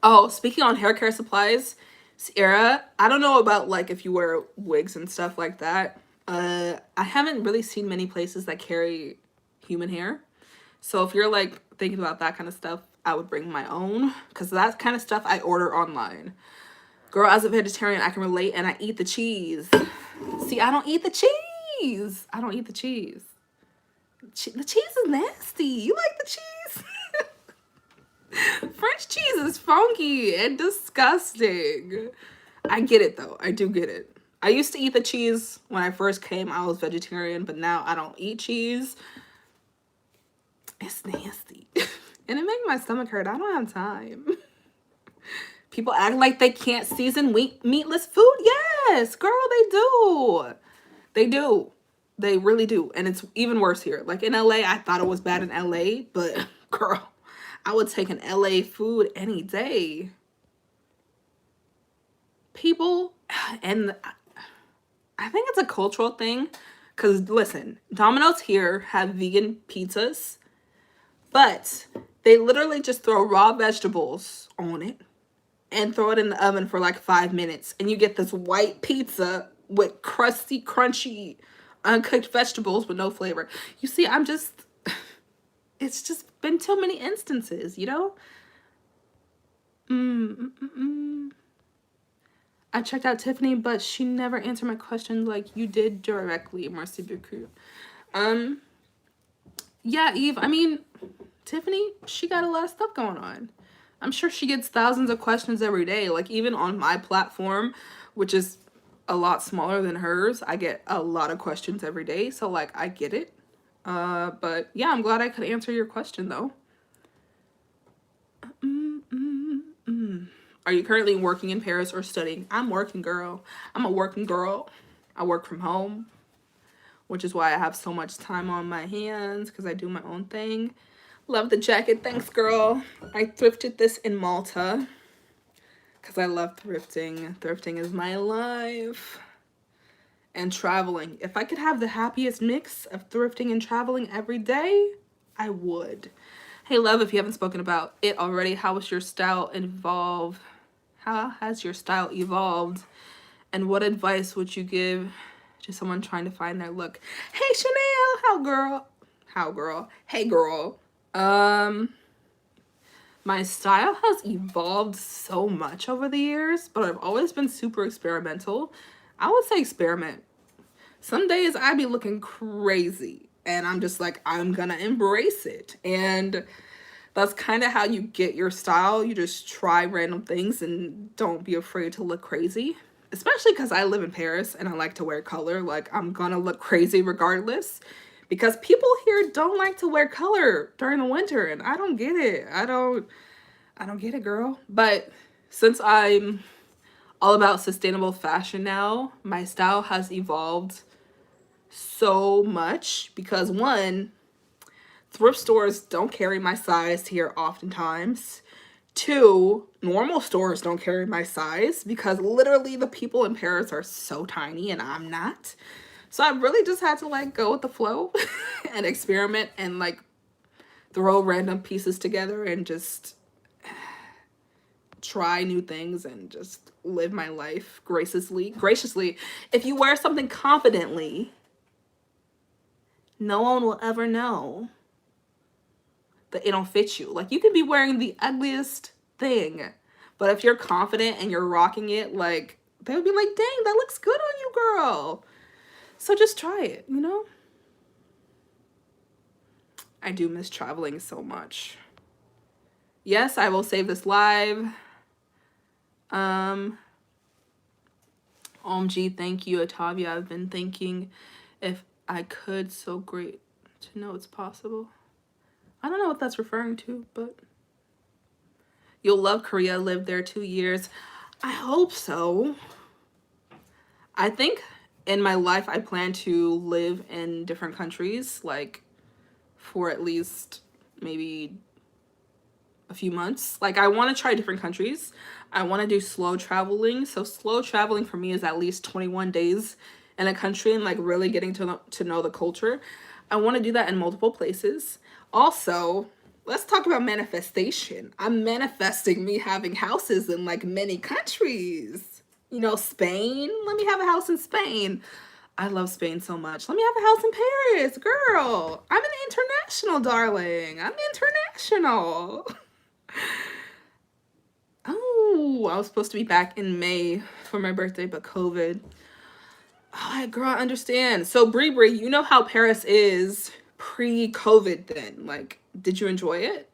A: Oh, speaking on hair care supplies, Sierra, I don't know about like if you wear wigs and stuff like that. I haven't really seen many places that carry human hair. So if you're like thinking about that kind of stuff, I would bring my own, because that kind of stuff I order online. Girl, as a vegetarian, I can relate, and I eat the cheese. See, I don't eat the cheese. I don't eat the cheese. The cheese is nasty. You like the cheese? French cheese is funky and disgusting. I get it though. I do get it. I used to eat the cheese when I first came. I was vegetarian, but now I don't eat cheese. It's nasty. And it makes my stomach hurt. I don't have time. People act like they can't season meatless food. Yes, girl, they do. They do. They really do. And it's even worse here. Like in LA, I thought it was bad in LA, but girl, I would take an LA food any day. People, and I think it's a cultural thing. Because listen, Domino's here have vegan pizzas, but they literally just throw raw vegetables on it and throw it in the oven for like 5 minutes. And you get this white pizza with crusty, crunchy, uncooked vegetables with no flavor. You see, it's just been too many instances, you know? I checked out Tiffany, but she never answered my question like you did directly. Merci beaucoup. Yeah, Eve, I mean, Tiffany, she got a lot of stuff going on. I'm sure she gets thousands of questions every day. Like, even on my platform, which is a lot smaller than hers, I get a lot of questions every day. So, like, I get it. But, yeah, I'm glad I could answer your question, though. Are you currently working in Paris or studying? I'm working, girl. I'm a working girl. I work from home, which is why I have so much time on my hands because I do my own thing. Love the jacket. Thanks, girl. I thrifted this in Malta because I love thrifting. Thrifting is my life. And traveling. If I could have the happiest mix of thrifting and traveling every day, I would. Hey, love, if you haven't spoken about it already, how has your style evolved? How has your style evolved? And what advice would you give to someone trying to find their look? Hey, Chanel, how girl? How girl? Hey, girl. My style has evolved so much over the years, but I've always been super experimental. I would say experiment. Some days I be looking crazy and I'm just like, I'm gonna embrace it. And that's kind of how you get your style. You just try random things and don't be afraid to look crazy. Especially because I live in Paris and I like to wear color. Like, I'm gonna look crazy regardless. Because people here don't like to wear color during the winter. And I don't get it. I don't get it, girl. But since I'm all about sustainable fashion now, my style has evolved so much. Because one, thrift stores don't carry my size here oftentimes. Two, normal stores don't carry my size because literally the people in Paris are so tiny and I'm not. So I really just had to like go with the flow and experiment and like throw random pieces together and just try new things and just live my life graciously. If you wear something confidently, no one will ever know that it don't fit you. Like, you can be wearing the ugliest thing, but if you're confident and you're rocking it, like, they would be like, dang, that looks good on you, girl. So just try it, you know? I do miss traveling so much. Yes, I will save this live. OMG, thank you, Otavia. I've been thinking if I could, so great to know it's possible. I don't know what that's referring to, but you'll love Korea. Lived there 2 years. I hope so. I think in my life, I plan to live in different countries, like for at least maybe a few months. Like, I want to try different countries. I want to do slow traveling. So slow traveling for me is at least 21 days in a country and like really getting to know the culture. I want to do that in multiple places. Also, let's talk about manifestation. I'm manifesting me having houses in like many countries. You know, Spain. Let me have a house in Spain. I love Spain so much. Let me have a house in Paris, girl. I'm an international, darling. I'm international. Oh, I was supposed to be back in May for my birthday, but COVID. Oh, girl, I understand. So, Bree, you know how Paris is pre-COVID then? Like, did you enjoy it?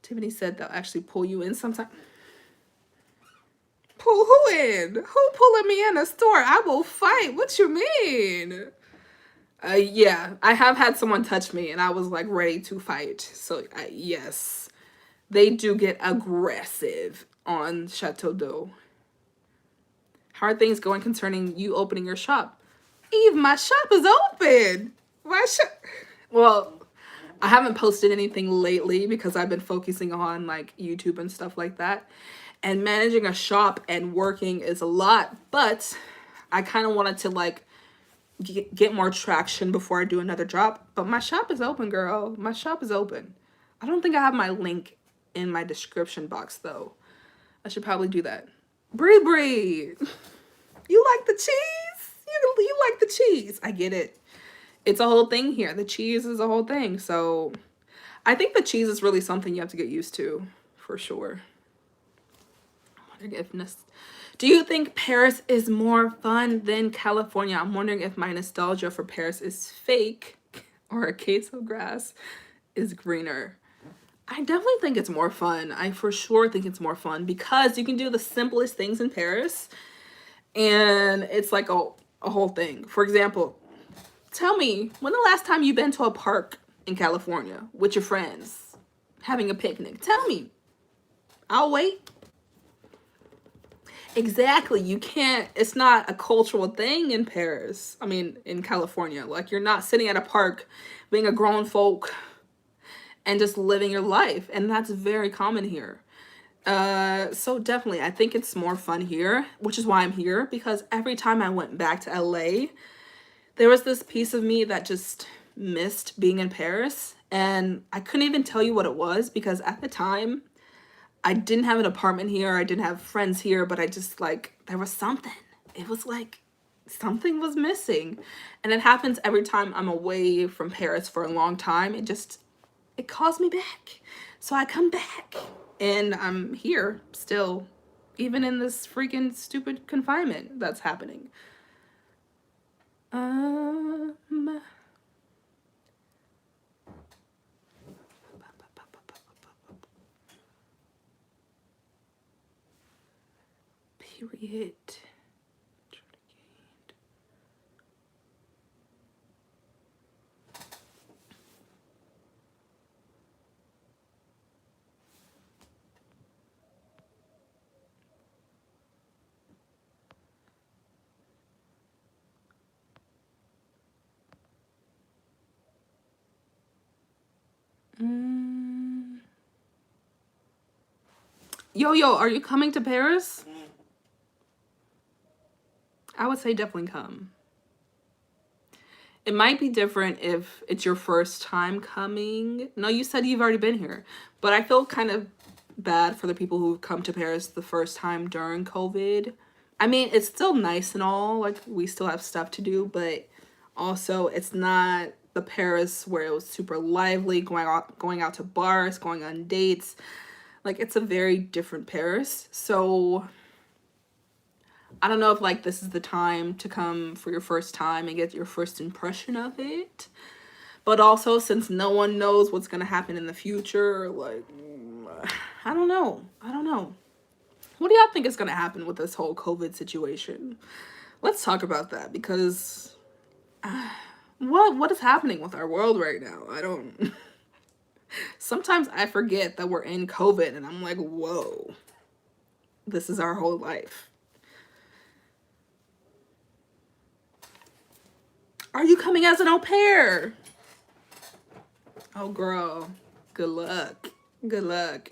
A: Tiffany said they'll actually pull you in sometime. Pull who in? Who pulling me in a store? I will fight. What you mean? Yeah, I have had someone touch me and I was like ready to fight. So yes, they do get aggressive on Chateau d'Eau. How are things going concerning you opening your shop? Eve, my shop is open. My shop. Well, I haven't posted anything lately because I've been focusing on like YouTube and stuff like that. And managing a shop and working is a lot, but I kind of wanted to like get more traction before I do another job. But my shop is open, girl. My shop is open. I don't think I have my link in my description box though. I should probably do that. Bree Bree, you like the cheese? You like the cheese. I get it. It's a whole thing here. The cheese is a whole thing. So I think the cheese is really something you have to get used to for sure. I'm wondering if do you think Paris is more fun than California? I'm wondering if my nostalgia for Paris is fake or a case of grass is greener. I definitely think it's more fun. I for sure think it's more fun because you can do the simplest things in Paris and it's like a whole thing. For example, tell me, when the last time you've been to a park in California with your friends having a picnic? Tell me. I'll wait. Exactly. You can't, it's not a cultural thing in Paris. I mean, in California. Like, you're not sitting at a park being a grown folk and just living your life. And that's very common here. So definitely, I think it's more fun here, which is why I'm here. Because every time I went back to LA, there was this piece of me that just missed being in Paris. And I couldn't even tell you what it was because at the time, I didn't have an apartment here. I didn't have friends here, but I just like, there was something. It was like something was missing. And it happens every time I'm away from Paris for a long time. It calls me back. So I come back and I'm here still, even in this freaking stupid confinement that's happening. Period. Yo, are you coming to Paris? I would say definitely come. It might be different if it's your first time coming. No, you said you've already been here. But I feel kind of bad for the people who come to Paris the first time during COVID. I mean, it's still nice and all. Like, we still have stuff to do. But also, it's not the Paris where it was super lively, going out to bars, going on dates. Like, it's a very different Paris. So I don't know if like this is the time to come for your first time and get your first impression of it. But also, since no one knows what's going to happen in the future, like, I don't know. What do y'all think is going to happen with this whole COVID situation? Let's talk about that because what is happening with our world right now? I don't... Sometimes I forget that we're in COVID and I'm like, whoa, this is our whole life. Are you coming as an au pair? Oh, girl, good luck. Good luck.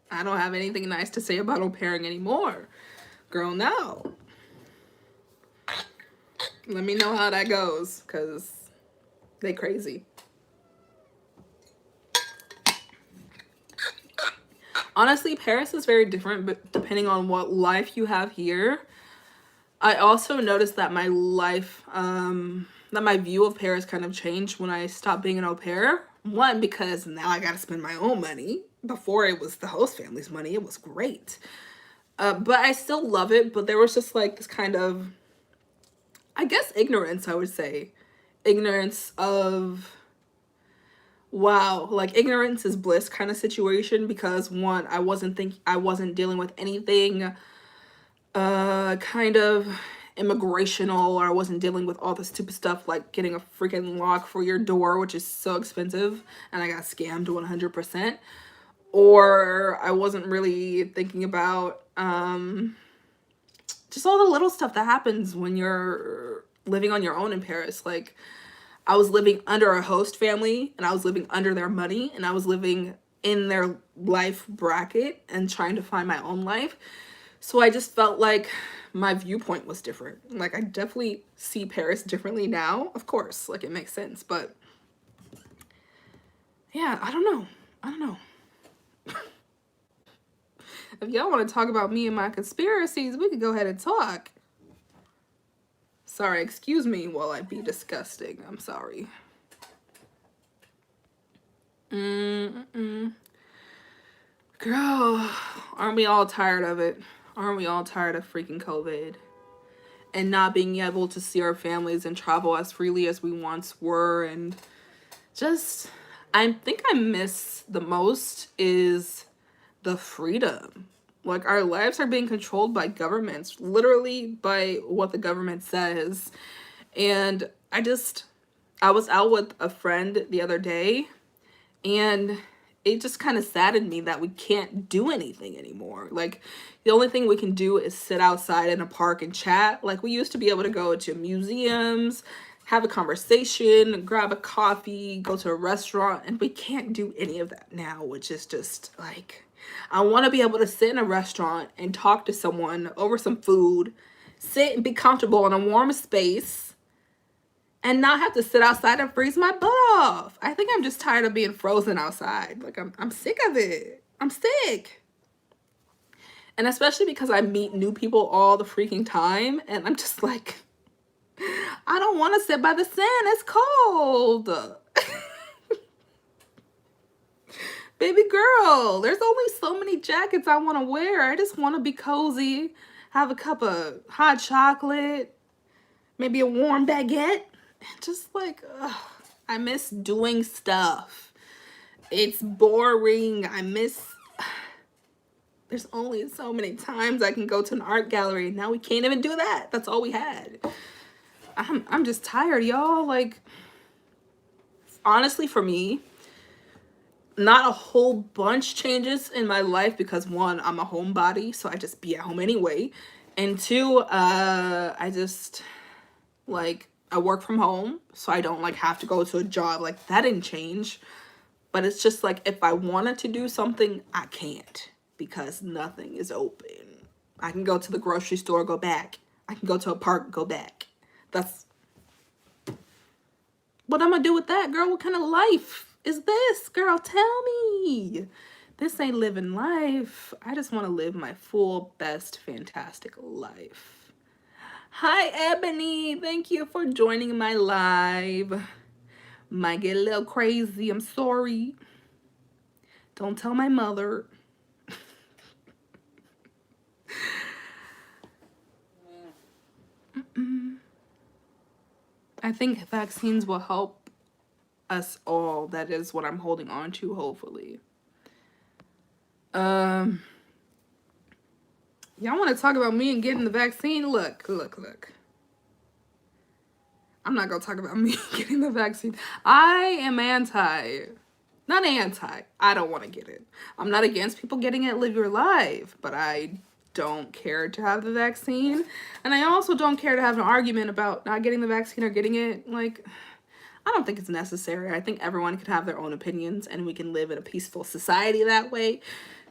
A: I don't have anything nice to say about au pairing anymore. Girl, no. Let me know how that goes, because they crazy. Honestly, Paris is very different, but depending on what life you have here. I also noticed that my life, that my view of Paris kind of changed when I stopped being an au pair. One, because now I gotta spend my own money. Before it was the host family's money. It was great. But I still love it, but there was just like this kind of, I guess, ignorance, I would say. Ignorance of, wow, like ignorance is bliss kind of situation, because one, I wasn't dealing with anything kind of immigrational, or I wasn't dealing with all the stupid stuff like getting a freaking lock for your door, which is so expensive, and I got scammed 100%. Or I wasn't really thinking about just all the little stuff that happens when you're living on your own in Paris. Like, I was living under a host family and I was living under their money and I was living in their life bracket and trying to find my own life. So I just felt like my viewpoint was different. Like, I definitely see Paris differently now. Of course, like, it makes sense. But yeah, I don't know. I don't know. If y'all want to talk about me and my conspiracies, we could go ahead and talk. Sorry, excuse me while I be disgusting. I'm sorry. Girl, aren't we all tired of it? Aren't we all tired of freaking COVID? And not being able to see our families and travel as freely as we once were. And just, I think I miss the most is the freedom. Like, our lives are being controlled by governments, literally by what the government says. And I was out with a friend the other day, and it just kind of saddened me that we can't do anything anymore. Like, the only thing we can do is sit outside in a park and chat. Like, we used to be able to go to museums, have a conversation, grab a coffee, go to a restaurant, and we can't do any of that now, which is just like, I want to be able to sit in a restaurant and talk to someone over some food, sit and be comfortable in a warm space, and not have to sit outside and freeze my butt off. I think I'm just tired of being frozen outside. Like, I'm sick of it. I'm sick. And especially because I meet new people all the freaking time, and I'm just like, I don't want to sit by the sun. It's cold. Baby girl, there's only so many jackets I want to wear. I just want to be cozy, have a cup of hot chocolate, maybe a warm baguette. Just like, ugh, I miss doing stuff. It's boring. There's only so many times I can go to an art gallery. Now we can't even do that. That's all we had. I'm just tired, y'all. Like, honestly, for me, not a whole bunch changes in my life because, one, I'm a homebody, so I just be at home anyway. And two, I just, like, I work from home, so I don't, like, have to go to a job. Like, that didn't change. But it's just, like, if I wanted to do something, I can't because nothing is open. I can go to the grocery store, go back. I can go to a park, go back. That's what I'm gonna do with that, girl. What kind of life is this, girl? Tell me. This ain't living life. I just want to live my full, best, fantastic life. Hi, Ebony. Thank you for joining my live. Might get a little crazy. I'm sorry. Don't tell my mother. I think vaccines will help us all. That is what I'm holding on to, hopefully. Y'all want to talk about me and getting the vaccine? Look. I'm not going to talk about me getting the vaccine. I am not anti. I don't want to get it. I'm not against people getting it. Live your life. But I don't care to have the vaccine. And I also don't care to have an argument about not getting the vaccine or getting it. Like, I don't think it's necessary. I think everyone can have their own opinions and we can live in a peaceful society that way.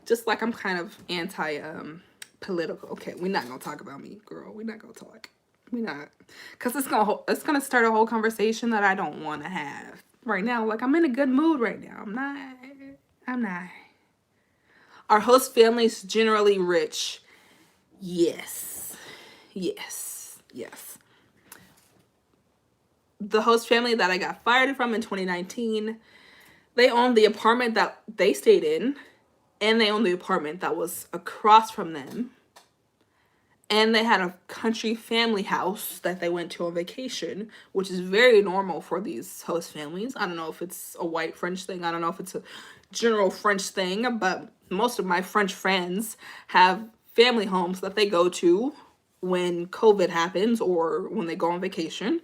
A: Just like I'm kind of anti-political. Okay, we're not going to talk about me, girl. We're not going to talk. We're not. Because it's gonna start a whole conversation that I don't want to have right now. Like, I'm in a good mood right now. I'm not. Are host families generally rich? Yes. The host family that I got fired from in 2019, they owned the apartment that they stayed in, and they owned the apartment that was across from them. And they had a country family house that they went to on vacation, which is very normal for these host families. I don't know if it's a white French thing. I don't know if it's a general French thing, but most of my French friends have family homes that they go to when COVID happens or when they go on vacation.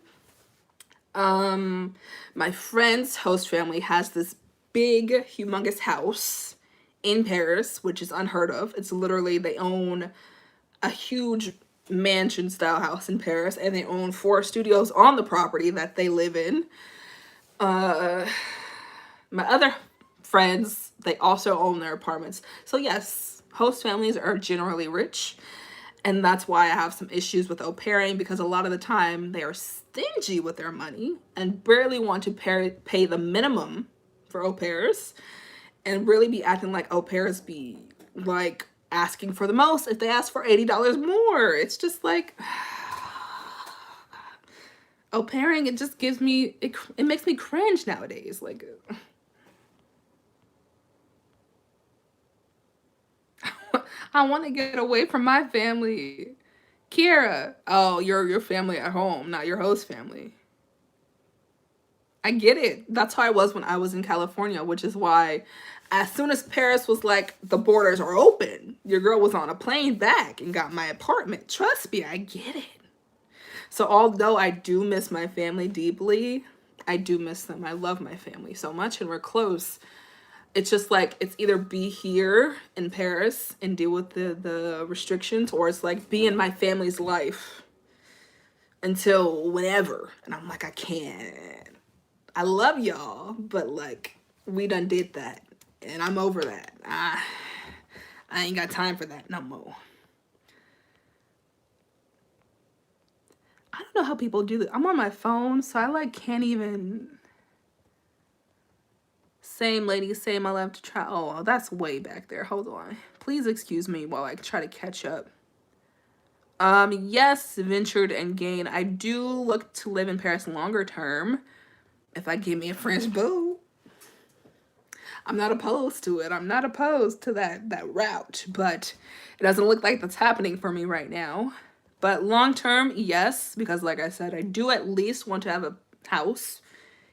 A: My friend's host family has this big, humongous house in Paris, which is unheard of. It's literally, they own a huge mansion style house in Paris, and they own 4 studios on the property that they live in. My other friends, they also own their apartments. So yes, host families are generally rich. And that's why I have some issues with au pairing, because a lot of the time they are stingy with their money and barely want to pay the minimum for au pairs, and really be acting like au pairs be like asking for the most if they ask for $80 more. It's just like au pairing, it just gives me, it makes me cringe nowadays. Like, I want to get away from my family. Kiera, oh, your family at home, not your host family. I get it. That's how I was when I was in California, which is why as soon as Paris was like, the borders are open, your girl was on a plane back and got my apartment. Trust me, I get it. So although I do miss my family deeply, I do miss them. I love my family so much and we're close. It's just like, it's either be here in Paris and deal with the restrictions, or it's like be in my family's life until whenever. And I'm like, I can't. I love y'all, but like, we done did that. And I'm over that. I ain't got time for that no more. I don't know how people do that. I'm on my phone, so I like can't even. Same lady, same, I love to try. Oh, that's way back there. Hold on. Please excuse me while I try to catch up. Yes, ventured and gain. I do look to live in Paris longer term. If I give me a French boo, I'm not opposed to it. I'm not opposed to that route, but it doesn't look like that's happening for me right now. But long term, yes, because like I said, I do at least want to have a house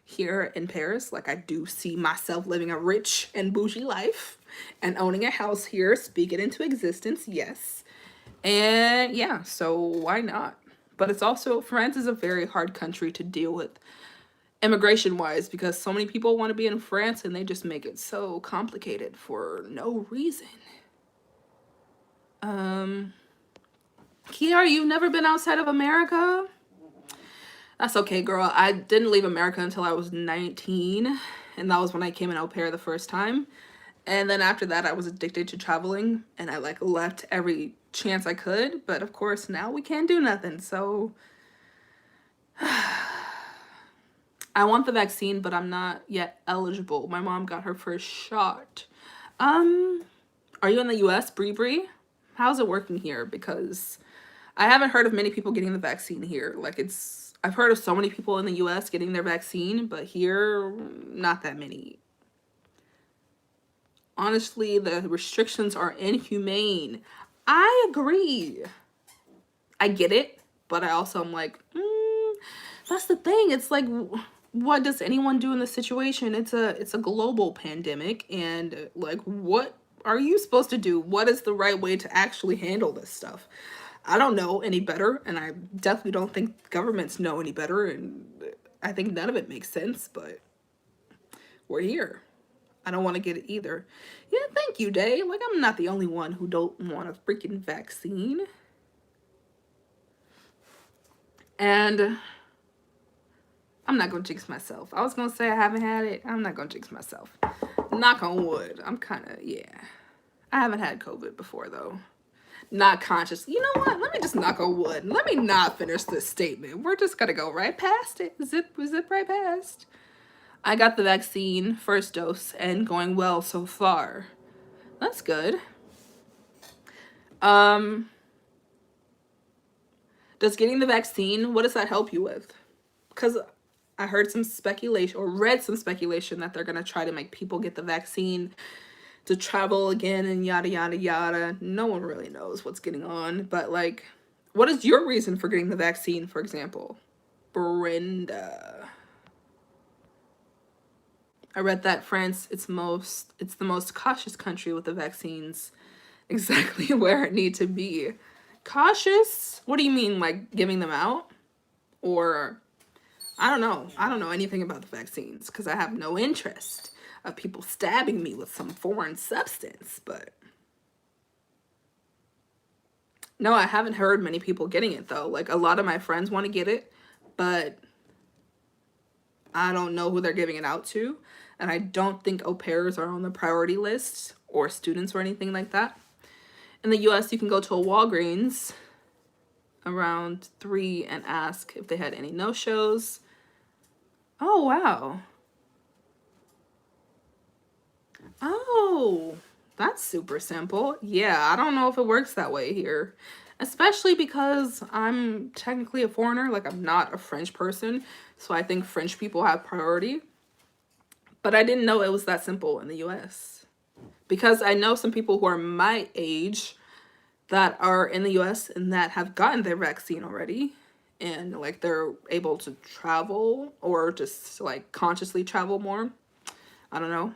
A: here in Paris. Like, I do see myself living a rich and bougie life and owning a house here, speak it into existence, yes. And yeah, so why not? But it's also, France is a very hard country to deal with immigration wise, because so many people want to be in France and they just make it so complicated for no reason. Kiara, you've never been outside of America? That's okay, girl. I didn't leave America until I was 19, and that was when I came in au pair the first time. And then after that, I was addicted to traveling, and I like left every chance I could. But of course, now we can't do nothing. So I want the vaccine, but I'm not yet eligible. My mom got her first shot. Are you in the US, Bree? How's it working here? Because I haven't heard of many people getting the vaccine here. Like, I've heard of so many people in the US getting their vaccine, but here, not that many. Honestly, the restrictions are inhumane. I agree. I get it, but I also am like, that's the thing. It's like, what does anyone do in this situation? It's a global pandemic, and like, what are you supposed to do? What is the right way to actually handle this stuff? I don't know any better, and I definitely don't think governments know any better, and I think none of it makes sense, but we're here. I don't want to get it either. Yeah, thank you, Day. Like, I'm not the only one who don't want a freaking vaccine. And I'm not going to jinx myself. I was going to say I haven't had it. I'm not going to jinx myself. Knock on wood. I'm kind of, yeah. I haven't had COVID before, though. Not conscious. You know what? Let me just knock on wood. Let me not finish this statement. We're just going to go right past it. Zip right past. I got the vaccine, first dose, and going well so far. That's good. Does getting the vaccine, what does that help you with? Because I heard some speculation, or read some speculation, that they're going to try to make people get the vaccine to travel again and yada, yada, yada. No one really knows what's getting on. But, like, what is your reason for getting the vaccine, for example? Brenda. I read that France, it's the most cautious country with the vaccines exactly where it need to be. Cautious? What do you mean, like giving them out? Or, I don't know. I don't know anything about the vaccines because I have no interest of people stabbing me with some foreign substance, but No, I haven't heard many people getting it though. Like a lot of my friends want to get it, but I don't know who they're giving it out to. And I don't think au pairs are on the priority list or students or anything like that. In the US, you can go to a Walgreens around 3 and ask if they had any no-shows. Oh, wow. Oh, that's super simple. Yeah, I don't know if it works that way here. Especially because I'm technically a foreigner, like I'm not a French person. So I think French people have priority. But I didn't know it was that simple in the US. Because I know some people who are my age that are in the US and that have gotten their vaccine already. And like they're able to travel or just like consciously travel more. I don't know.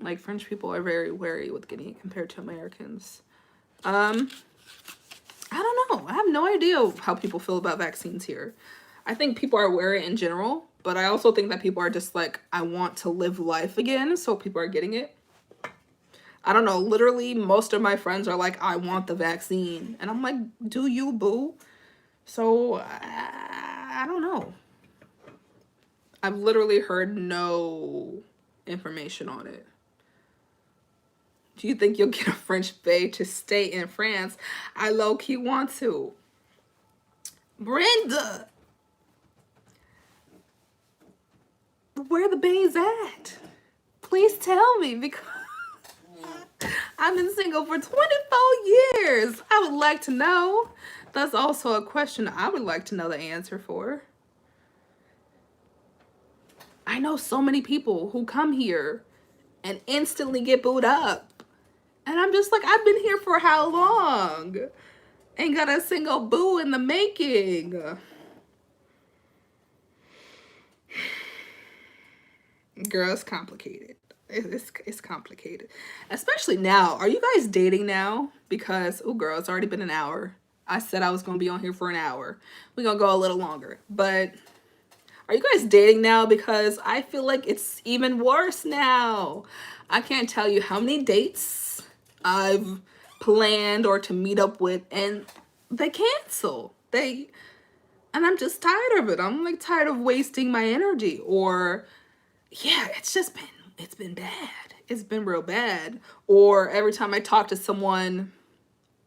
A: Like French people are very wary with getting it compared to Americans. I don't know. I have no idea how people feel about vaccines here. I think people are wary in general, but I also think that people are just like, I want to live life again, so people are getting it. I don't know. Literally, most of my friends are like, I want the vaccine. And I'm like, do you, boo? So, I don't know. I've literally heard no information on it. Do you think you'll get a French bae to stay in France? I low-key want to. Brenda! Where the baes at? Please tell me, because I've been single for 24 years. I would like to know. That's also a question I would like to know the answer for. I know so many people who come here and instantly get booed up. And I'm just like, I've been here for how long? Ain't got a single boo in the making. Girl, it's complicated. It's complicated. Especially now. Are you guys dating now? Because, oh girl, it's already been an hour. I said I was going to be on here for an hour. We're going to go a little longer. But are you guys dating now? Because I feel like it's even worse now. I can't tell you how many dates I've planned or to meet up with, and they cancel. And I'm just tired of it. I'm like tired of wasting my energy. Or yeah, it's been bad. It's been real bad. Or every time I talk to someone,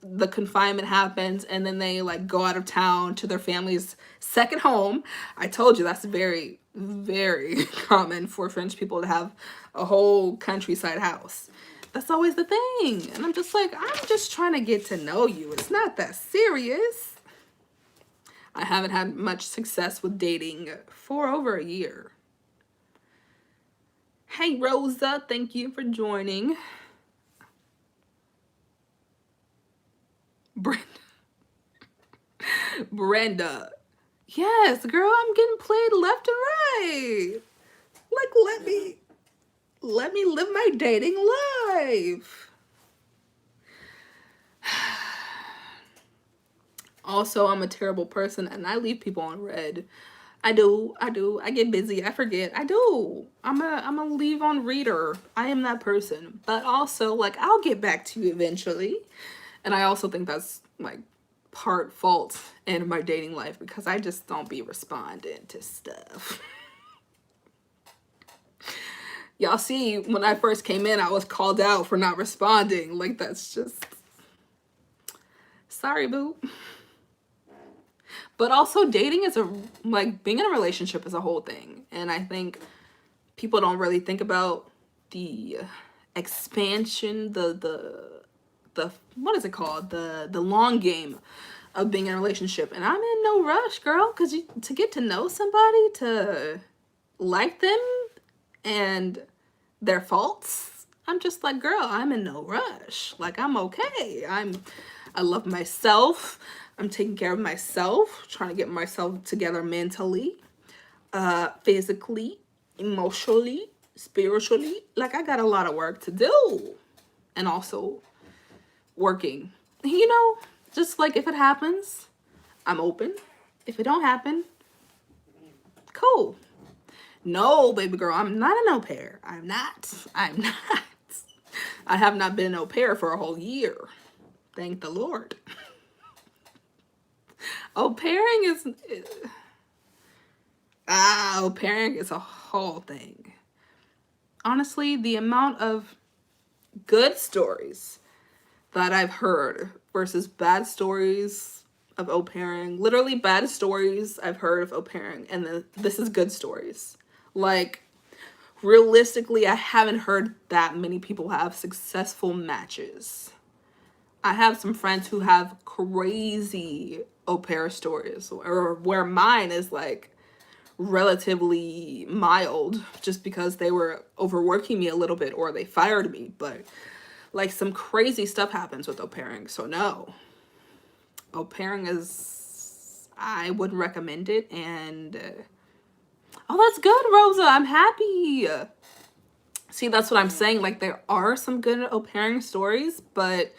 A: the confinement happens and then they like go out of town to their family's second home. I told you that's very, very common for French people to have a whole countryside house. That's always the thing. And I'm just like, I'm just trying to get to know you. It's not that serious. I haven't had much success with dating for over a year. Hey, Rosa, thank you for joining. Brenda. Yes, girl, I'm getting played left and right. Like, let me live my dating life. Also, I'm a terrible person and I leave people on red. I do. I get busy. I forget. I do. I'm a leave on reader. I am that person. But also, like, I'll get back to you eventually. And I also think that's like part fault in my dating life because I just don't be responding to stuff. Y'all see, when I first came in, I was called out for not responding. Like, that's just... Sorry, boo. But also, dating is like, being in a relationship is a whole thing. And I think people don't really think about the expansion, the what is it called? The long game of being in a relationship. And I'm in no rush, girl, because to get to know somebody, to like them and their faults, I'm just like, girl, I'm in no rush. Like, I'm okay. I love myself. I'm taking care of myself, trying to get myself together mentally, physically, emotionally, spiritually. Like, I got a lot of work to do. And also working. You know, just like if it happens, I'm open. If it don't happen, cool. No, baby girl, I'm not an au pair. I'm not. I have not been an au pair for a whole year. Thank the Lord. Au pairing is... au pairing is a whole thing. Honestly, the amount of good stories that I've heard versus bad stories of au pairing. Literally bad stories I've heard of au pairing, and then this is good stories. Like, realistically, I haven't heard that many people have successful matches. I have some friends who have crazy au pair stories, or where mine is like relatively mild just because they were overworking me a little bit or they fired me. But like some crazy stuff happens with au pairing. So no, au pairing is, I wouldn't recommend it. And oh, that's good, Rosa. I'm happy. See, that's what I'm saying. Like, there are some good au pairing stories, but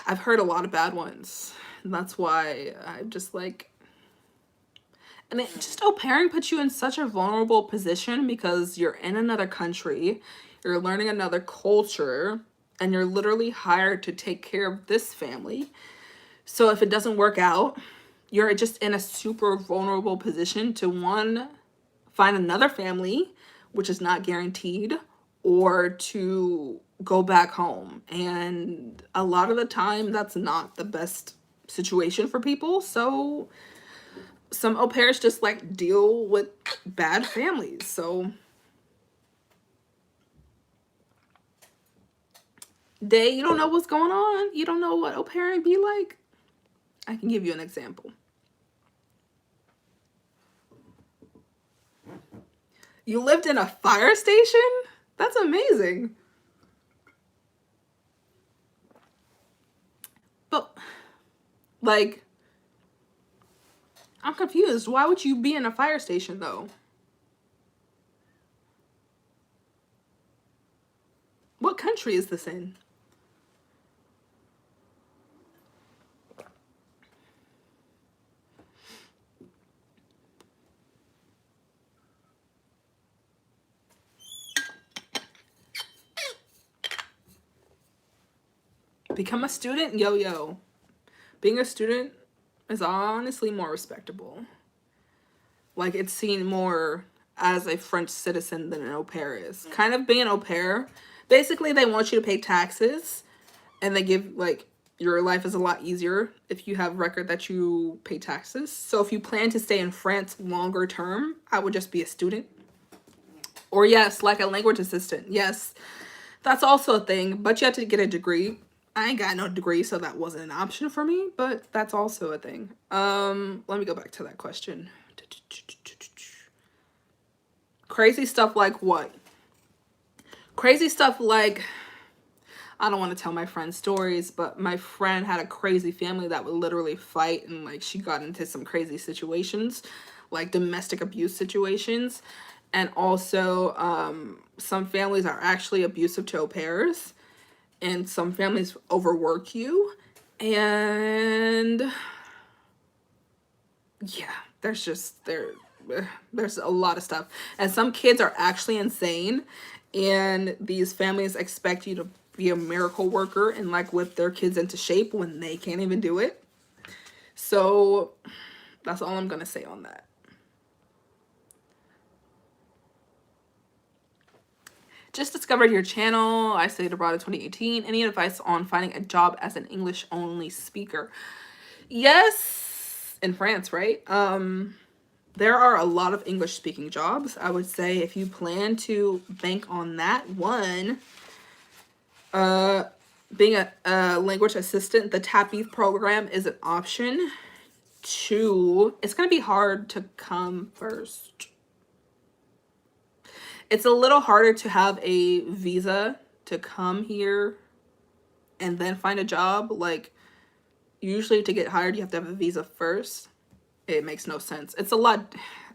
A: I've heard a lot of bad ones. And that's why I'm just like, and it just au pairing puts you in such a vulnerable position because you're in another country, you're learning another culture, and you're literally hired to take care of this family. So if it doesn't work out, you're just in a super vulnerable position to, one, find another family, which is not guaranteed, or to go back home. And a lot of the time, that's not the best situation for people. So some au pairs just like deal with bad families. So Day, you don't know what's going on? You don't know what au pairing be like? I can give you an example. You lived in a fire station? That's amazing. But, like, I'm confused. Why would you be in a fire station, though? What country is this in? Become a student? Yo. Being a student is honestly more respectable. Like, it's seen more as a French citizen than an au pair is. Kind of being an au pair, basically they want you to pay taxes, and they give, like, your life is a lot easier if you have record that you pay taxes. So if you plan to stay in France longer term, I would just be a student. Or yes, like a language assistant. Yes, that's also a thing, but you have to get a degree. I ain't got no degree, so that wasn't an option for me, but that's also a thing. Let me go back to that question. Crazy stuff like what? Crazy stuff like, I don't want to tell my friend's stories, but my friend had a crazy family that would literally fight, and like she got into some crazy situations, like domestic abuse situations. And also, some families are actually abusive to au pairs, and some families overwork you. And yeah, there's a lot of stuff. And some kids are actually insane, and these families expect you to be a miracle worker and like whip their kids into shape when they can't even do it. So that's all I'm gonna say on that. Just discovered your channel. I studied abroad in 2018. Any advice on finding a job as an English only speaker? Yes, in France, right? There are a lot of English speaking jobs. I would say if you plan to bank on that, one, being a language assistant, the TAPI program is an option. Two, it's going to be hard to come first. It's a little harder to have a visa to come here and then find a job. Like, usually to get hired, you have to have a visa first. It makes no sense. It's going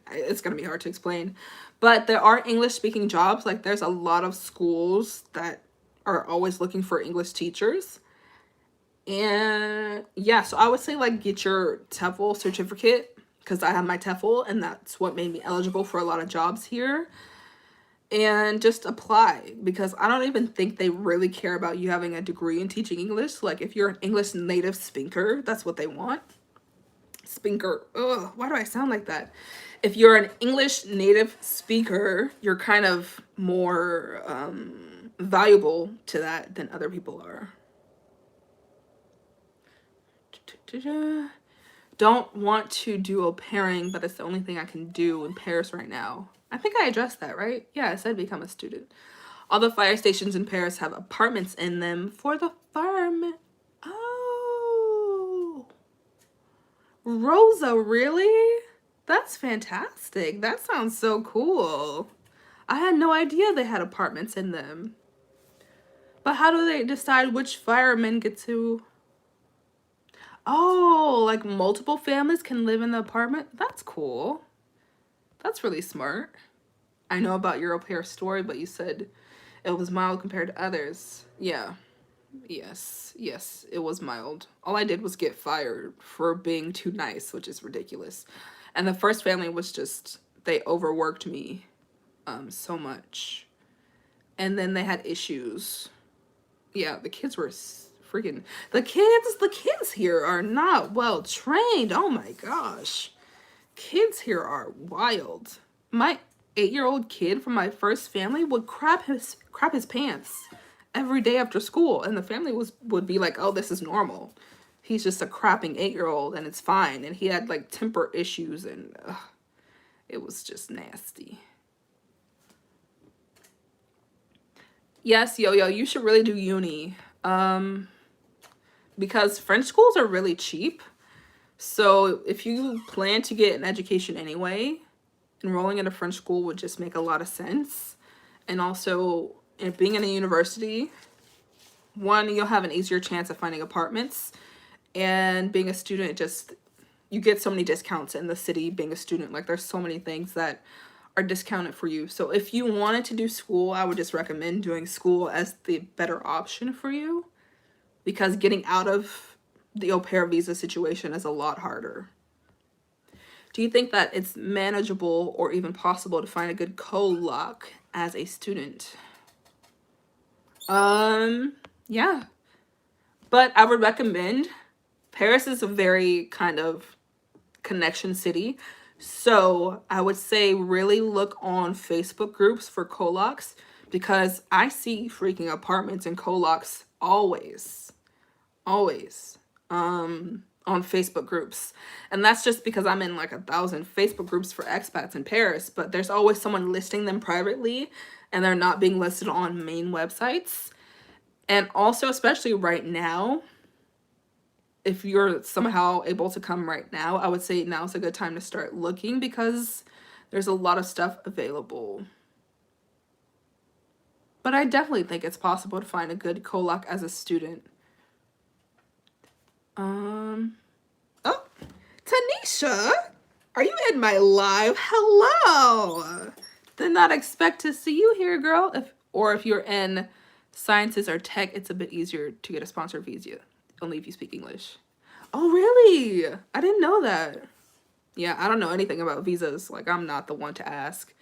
A: to be hard to explain. But there are English speaking jobs. Like, there's a lot of schools that are always looking for English teachers. And yeah, so I would say like get your TEFL certificate, because I have my TEFL and that's what made me eligible for a lot of jobs here. and just apply, because I don't even think they really care about you having a degree in teaching English. Like if you're an English native speaker, that's what they want. Speaker. Ugh, why do I sound like that? If you're an English native speaker, you're kind of more valuable to that than other people are. Don't want to do au pairing, but it's the only thing I can do in Paris right now. I think I addressed that, right? Yeah, I said become a student. All the fire stations in Paris have apartments in them for the firemen. Oh, Rosa, really? That's fantastic. That sounds so cool. I had no idea they had apartments in them. But how do they decide which firemen get to... Oh, like multiple families can live in the apartment? That's cool. That's really smart. I know about your au pair story, but you said it was mild compared to others. Yeah. Yes. Yes, it was mild. All I did was get fired for being too nice, which is ridiculous. And the first family was just, they overworked me so much. And then they had issues. Yeah, the kids were freaking... The kids here are not well trained. Oh my gosh. Kids here are wild. My 8-year-old kid from my first family would crap his pants every day after school, and the family would be like, oh, this is normal. He's just a crapping 8-year-old and it's fine. And he had like temper issues, and it was just nasty. Yes, Yo-Yo, you should really do uni. Because French schools are really cheap. So if you plan to get an education anyway, enrolling in a French school would just make a lot of sense. And also, being in a university, one, you'll have an easier chance of finding apartments. And being a student, just, you get so many discounts in the city being a student. Like, there's so many things that are discounted for you. So if you wanted to do school, I would just recommend doing school as the better option for you, because getting out of the au pair visa situation is a lot harder. Do you think that it's manageable or even possible to find a good coloc as a student? Yeah. But I would recommend, Paris is a very kind of connection city. So I would say really look on Facebook groups for colocs, because I see freaking apartments and colocs always on Facebook groups. And that's just because I'm in like 1,000 Facebook groups for expats in Paris, but there's always someone listing them privately and they're not being listed on main websites. And also, especially right now, if you're somehow able to come right now, I would say now's a good time to start looking, because there's a lot of stuff available. But I definitely think it's possible to find a good coloc as a student. Oh, Tanisha, are you in my live? Hello. Did not expect to see you here, girl. If you're in sciences or tech, it's a bit easier to get a sponsored visa, only if you speak English. Oh, really? I didn't know that. Yeah, I don't know anything about visas. Like, I'm not the one to ask.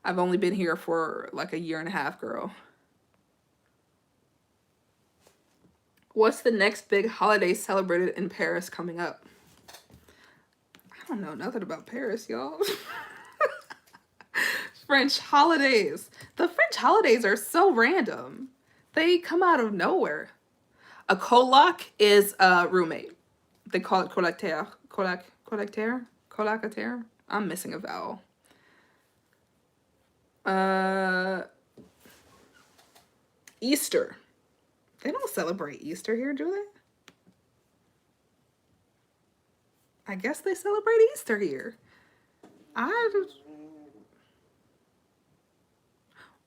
A: I've only been here for like 1.5 years, girl. What's the next big holiday celebrated in Paris coming up? I don't know nothing about Paris, y'all. French holidays. The French holidays are so random. They come out of nowhere. A coloc is a roommate. They call it colocataire. Colocataire? I'm missing a vowel. Easter. They don't celebrate Easter here, do they? I guess they celebrate Easter here.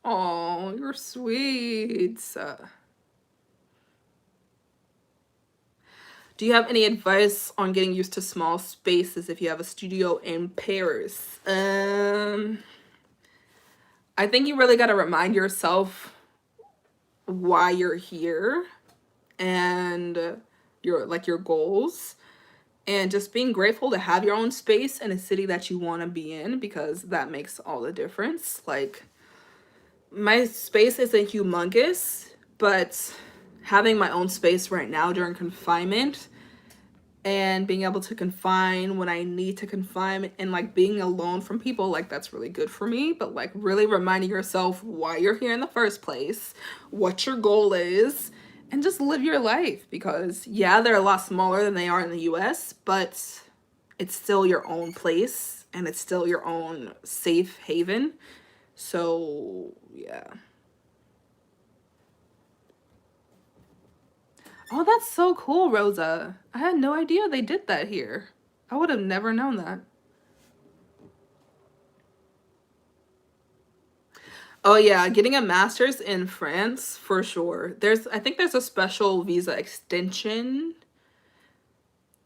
A: Oh, you're sweet. Do you have any advice on getting used to small spaces if you have a studio in Paris? I think you really got to remind yourself why you're here and your goals, and just being grateful to have your own space in a city that you want to be in, because that makes all the difference. Like, My space isn't humongous, but having my own space right now during confinement and being able to confine when I need to confine and like being alone from people, like that's really good for me. But like really reminding yourself why you're here in the first place, what your goal is, and just live your life, because yeah, they're a lot smaller than they are in the US, but it's still your own place and it's still your own safe haven. So yeah. Oh, that's so cool, Rosa. I had no idea they did that here. I would have never known that. Oh yeah, getting a master's in France for sure. I think there's a special visa extension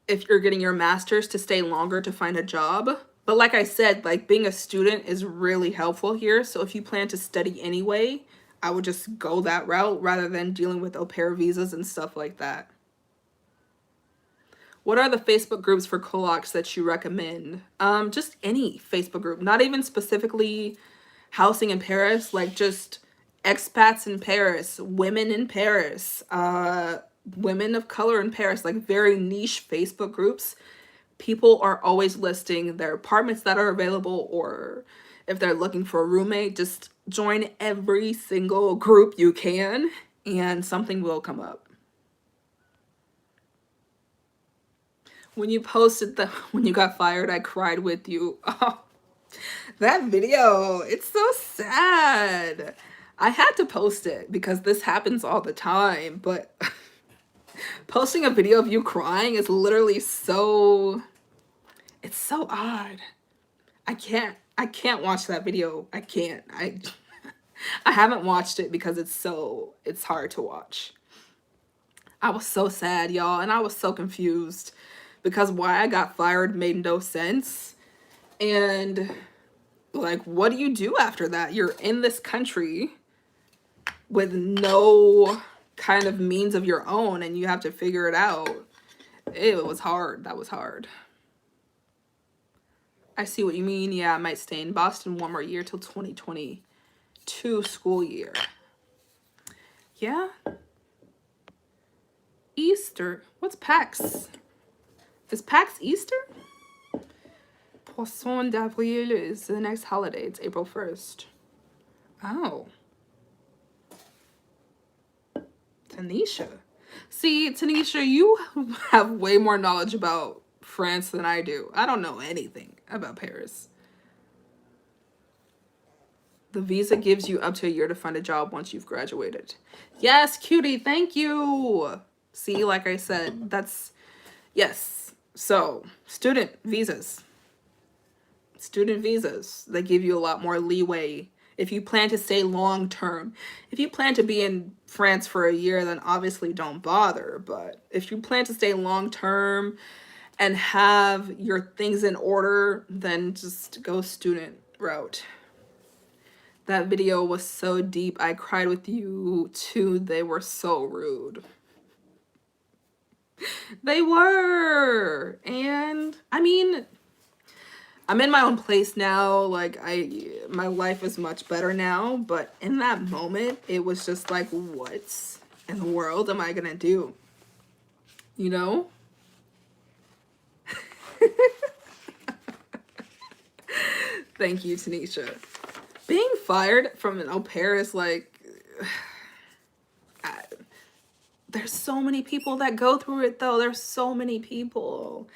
A: if you're getting your master's to stay longer to find a job. But like I said, like being a student is really helpful here. So if you plan to study anyway, I would just go that route rather than dealing with au pair visas and stuff like that. What are the Facebook groups for colocs that you recommend? Just any Facebook group, not even specifically housing in Paris, like just expats in Paris, women in Paris, women of color in Paris, like very niche Facebook groups. People are always listing their apartments that are available, or if they're looking for a roommate, just join every single group you can and something will come up. When you posted when you got fired, I cried with you. Oh, that video, it's so sad. I had to post it because this happens all the time, but posting a video of you crying is literally it's so odd. I can't watch that video. I can't. I haven't watched it because it's hard to watch. I was so sad, y'all, and I was so confused because why I got fired made no sense. And like, what do you do after that? You're in this country with no kind of means of your own and you have to figure it out. It was hard. That was hard. I see what you mean. Yeah, I might stay in Boston one more year till 2022 school year. Yeah. Easter. What's PAX? Is PAX Easter? Poisson d'Avril is the next holiday. It's April 1st. Oh. Tanisha. See, Tanisha, you have way more knowledge about France than I do. I don't know anything about Paris. The visa gives you up to a year to find a job once you've graduated. Yes, cutie, thank you. See, like I said, yes. So, student visas. Student visas, they give you a lot more leeway if you plan to stay long term. If you plan to be in France for a year, then obviously don't bother. But if you plan to stay long term and have your things in order, then just go student route. That video was so deep. I cried with you too. They were so rude. They were. And I mean, I'm in my own place now. Like my life is much better now, but in that moment it was just like, what in the world am I gonna do? You know? Thank you, Tanisha. Being fired from an au pair is like, there's so many people that go through it though. There's so many people.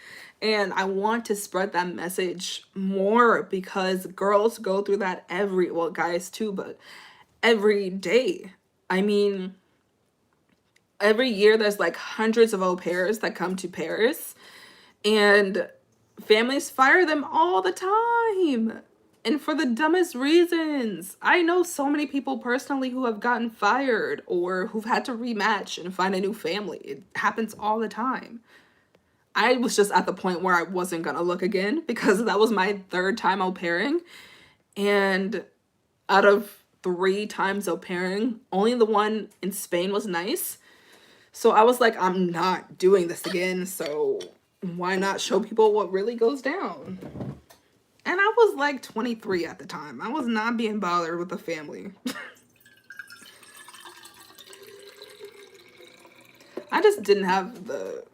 A: And I want to spread that message more because girls go through that well, guys too, but every day. I mean, every year there's like hundreds of au pairs that come to Paris and families fire them all the time. And for the dumbest reasons. I know so many people personally who have gotten fired or who've had to rematch and find a new family. It happens all the time. I was just at the point where I wasn't gonna look again because that was my third time au pairing. And out of 3 times au pairing, only the one in Spain was nice. So I was like, I'm not doing this again. So why not show people what really goes down? And I was like 23 at the time. I was not being bothered with the family. I just didn't have the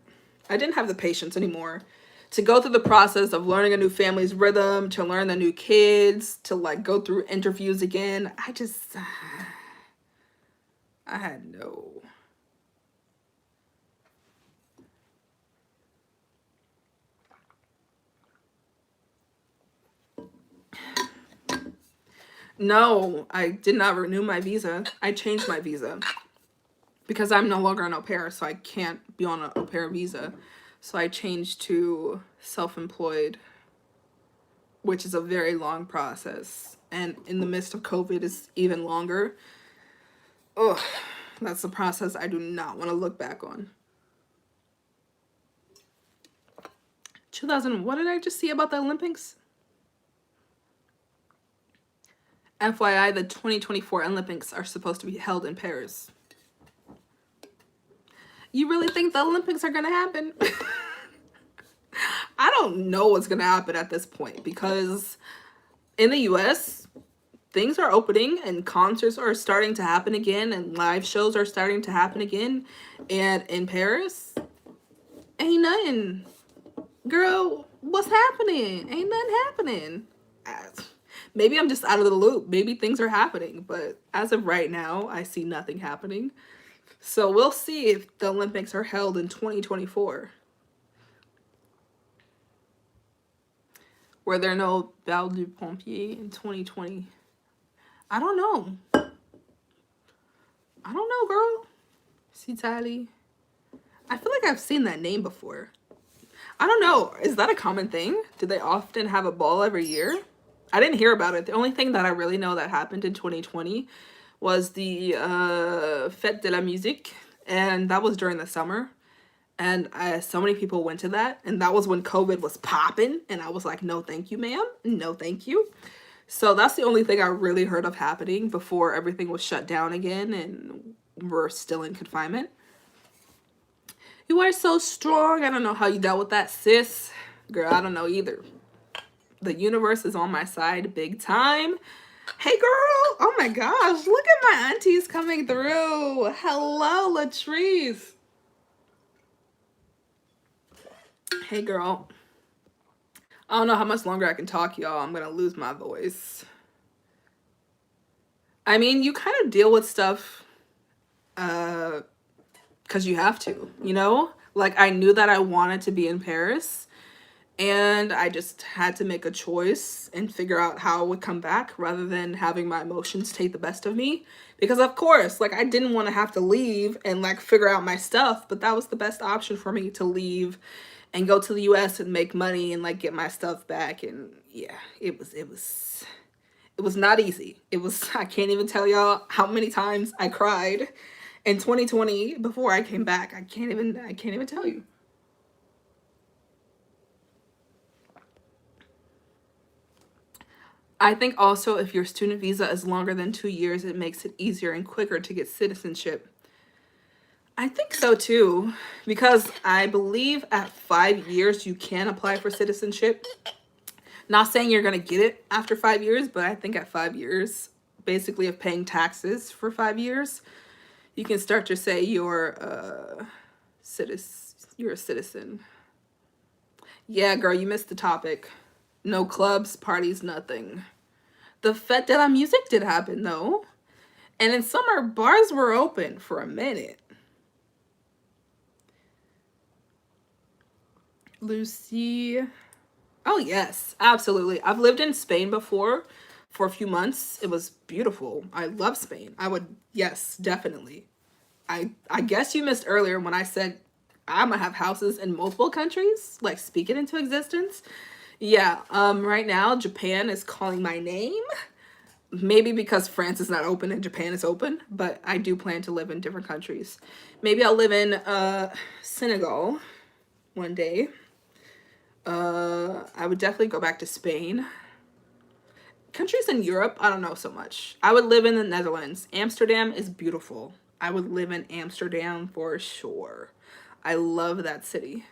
A: patience anymore to go through the process of learning a new family's rhythm, to learn the new kids, to like go through interviews again. I had no. No, I did not renew my visa. I changed my visa because I'm no longer an au pair, so I can't be on an au pair visa. So I changed to self-employed, which is a very long process. And in the midst of COVID is even longer. Ugh, that's the process I do not want to look back on. 2000, what did I just see about the Olympics? FYI, the 2024 Olympics are supposed to be held in Paris. You really think the Olympics are gonna happen? I don't know what's gonna happen at this point, because in the US, things are opening and concerts are starting to happen again and live shows are starting to happen again. And in Paris, ain't nothing. Girl, what's happening? Ain't nothing happening. Maybe I'm just out of the loop. Maybe things are happening, but as of right now, I see nothing happening. So we'll see if the Olympics are held in 2024. Were there no Bal du Pompier in 2020? I don't know. I don't know, girl. Citali. I feel like I've seen that name before. I don't know. Is that a common thing? Do they often have a ball every year? I didn't hear about it. The only thing that I really know that happened in 2020 was the Fête de la Musique, and that was during the summer. And so many people went to that, and that was when COVID was popping, and I was like, no thank you, ma'am. No thank you. So that's the only thing I really heard of happening before everything was shut down again and we're still in confinement. You are so strong. I don't know how you dealt with that, sis. Girl, I don't know either. The universe is on my side big time. Hey, girl. Oh, my gosh. Look at my aunties coming through. Hello, Latrice. Hey, girl. I don't know how much longer I can talk, y'all. I'm going to lose my voice. I mean, you kind of deal with stuff because you have to, you know? Like, I knew that I wanted to be in Paris, and I just had to make a choice and figure out how it would come back rather than having my emotions take the best of me. Because, of course, like, I didn't want to have to leave and, like, figure out my stuff, but that was the best option for me, to leave and go to the US and make money and, like, get my stuff back. And yeah, it was not easy. I can't even tell y'all how many times I cried in 2020 before I came back. I can't even tell you. I think also if your student visa is longer than 2 years, it makes it easier and quicker to get citizenship. I think so too, because I believe at 5 years you can apply for citizenship. Not saying you're going to get it after 5 years, but I think at 5 years, basically of paying taxes for 5 years, you can start to say you're a citizen. Yeah, girl, you missed the topic. No clubs, parties, nothing. The Fête de la Musique did happen, though. And in summer, bars were open for a minute. Lucy. Oh, yes, absolutely. I've lived in Spain before for a few months. It was beautiful. I love Spain. Yes, definitely. I guess you missed earlier when I said I'm gonna have houses in multiple countries, like speak it into existence. Yeah, right now Japan is calling my name. Maybe because France is not open and Japan is open, but I do plan to live in different countries. Maybe I'll live in Senegal one day. I would definitely go back to Spain. Countries in Europe, I don't know so much. I would live in the Netherlands. Amsterdam is beautiful. I would live in Amsterdam for sure. I love that city.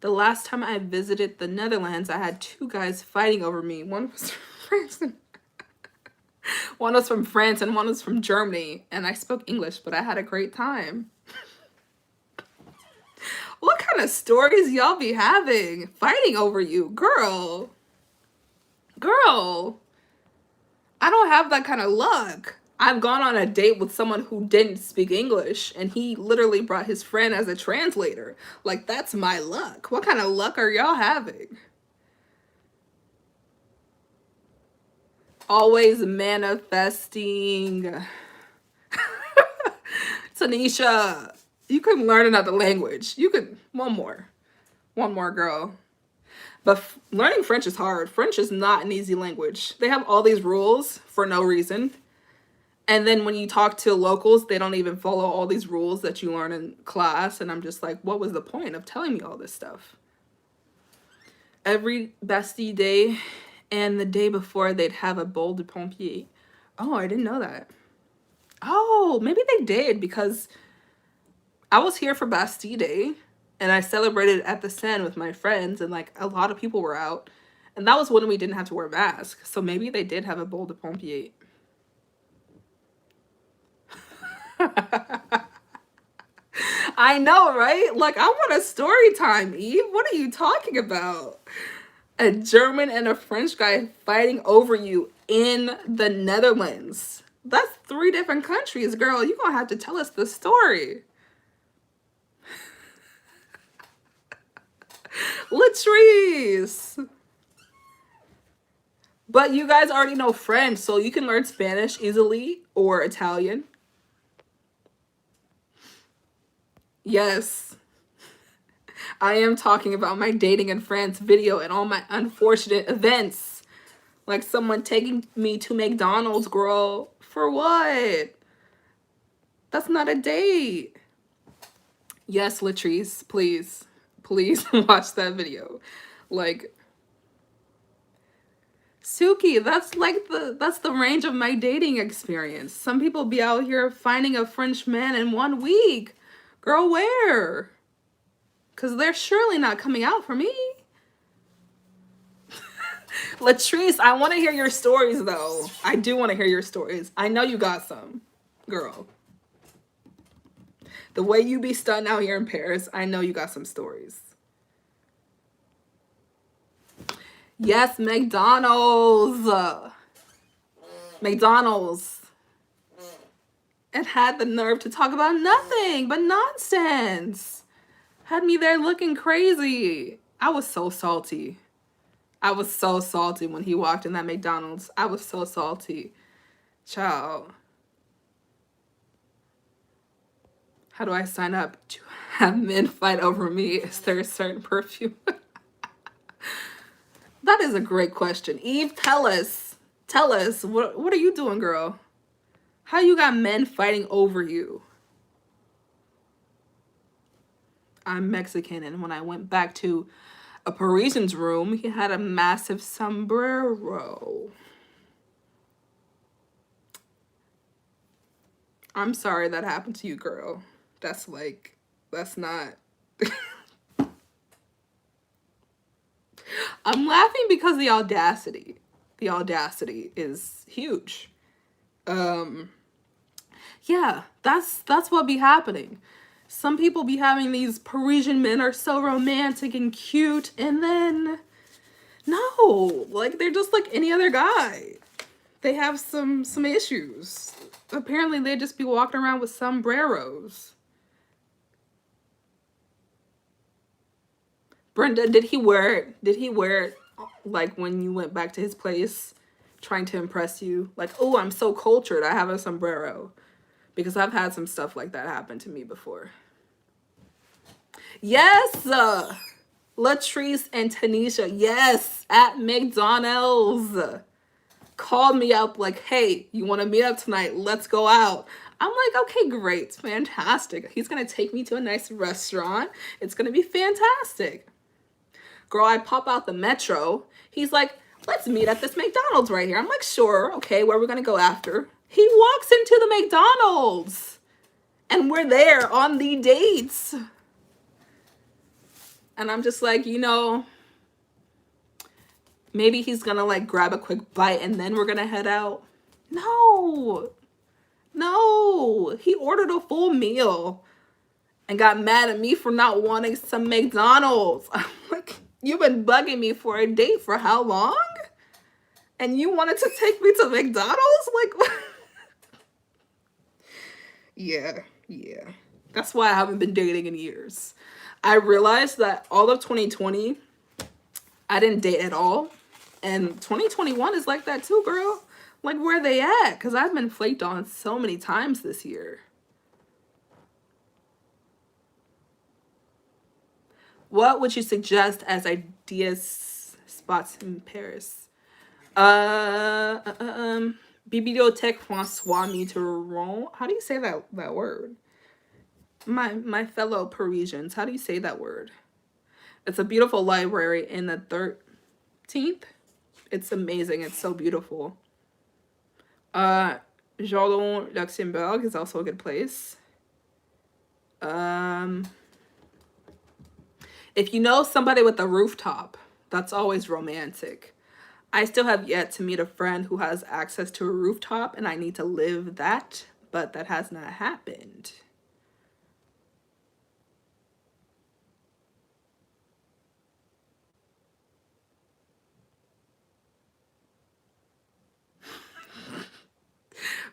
A: The last time I visited the Netherlands, I had 2 guys fighting over me. One was from France and One was from France and one was from Germany. And I spoke English, but I had a great time. What kind of stories y'all be having? Fighting over you. Girl. Girl. I don't have that kind of luck. I've gone on a date with someone who didn't speak English, and he literally brought his friend as a translator. Like, that's my luck. What kind of luck are y'all having? Always manifesting. Tanisha, you can learn another language. You could, one more, girl. But learning French is hard. French is not an easy language. They have all these rules for no reason. And then when you talk to locals, they don't even follow all these rules that you learn in class. And I'm just like, what was the point of telling me all this stuff? Every bestie day and the day before, they'd have a bowl de pompier. Oh, I didn't know that. Oh, maybe they did, because I was here for Bastille Day and I celebrated at the Seine with my friends, and like a lot of people were out. And that was when we didn't have to wear masks. So maybe they did have a bowl de pompier. I know, right? Like, I want a story time, Eve. What are you talking about? A German and a French guy fighting over you in the Netherlands. That's 3 different countries, girl. You're gonna have to tell us the story. Latrice. But you guys already know French, so you can learn Spanish easily, or Italian. Yes. I am talking about my dating in France video and all my unfortunate events. Like someone taking me to McDonald's, girl. For what? That's not a date. Yes, Latrice, please. Please watch that video. Like, Suki, that's the range of my dating experience. Some people be out here finding a French man in 1 week. Girl, where? Because they're surely not coming out for me. Latrice, I want to hear your stories, though. I do want to hear your stories. I know you got some, girl. The way you be stunned out here in Paris, I know you got some stories. Yes, McDonald's. McDonald's. It had the nerve to talk about nothing but nonsense. Had me there looking crazy. I was so salty. I was so salty when he walked in that McDonald's. I was so salty. Ciao. How do I sign up to have men fight over me? Is there a certain perfume? That is a great question. Eve, tell us. Tell us. What are you doing, girl? How you got men fighting over you? I'm Mexican, and when I went back to a Parisian's room, he had a massive sombrero. I'm sorry that happened to you, girl. That's not... I'm laughing because the audacity. The audacity is huge. Yeah, that's what be happening. Some people be having these Parisian men are so romantic and cute, and then no, like they're just like any other guy. They have some issues. Apparently they just be walking around with sombreros. Brenda, did he wear it? Did he wear it like when you went back to his place trying to impress you? Like, oh, I'm so cultured, I have a sombrero. Because I've had some stuff like that happen to me before. Yes, Latrice and Tanisha, yes, at McDonald's. Called me up like, hey, you want to meet up tonight? Let's go out. I'm like, okay, great, fantastic. He's going to take me to a nice restaurant. It's going to be fantastic. Girl, I pop out the metro. He's like, let's meet at this McDonald's right here. I'm like, sure, okay, where are we going to go after? He walks into the McDonald's. And we're there on the dates. And I'm just like, you know, maybe he's going to like grab a quick bite and then we're going to head out. No, no. He ordered a full meal and got mad at me for not wanting some McDonald's. I'm like, you've been bugging me for a date for how long? And you wanted to take me to McDonald's? Like, what? Yeah, yeah. That's why I haven't been dating in years. I realized that all of 2020, I didn't date at all. And 2021 is like that too, girl. Like, where they at? Because I've been flaked on so many times this year. What would you suggest as ideas spots in Paris? Bibliothèque François Mitterrand. How do you say that word? My fellow Parisians, how do you say that word? It's a beautiful library in the 13th. It's amazing. It's so beautiful. Jardin Luxembourg is also a good place. If you know somebody with a rooftop, that's always romantic. I still have yet to meet a friend who has access to a rooftop, and I need to live that, but that has not happened.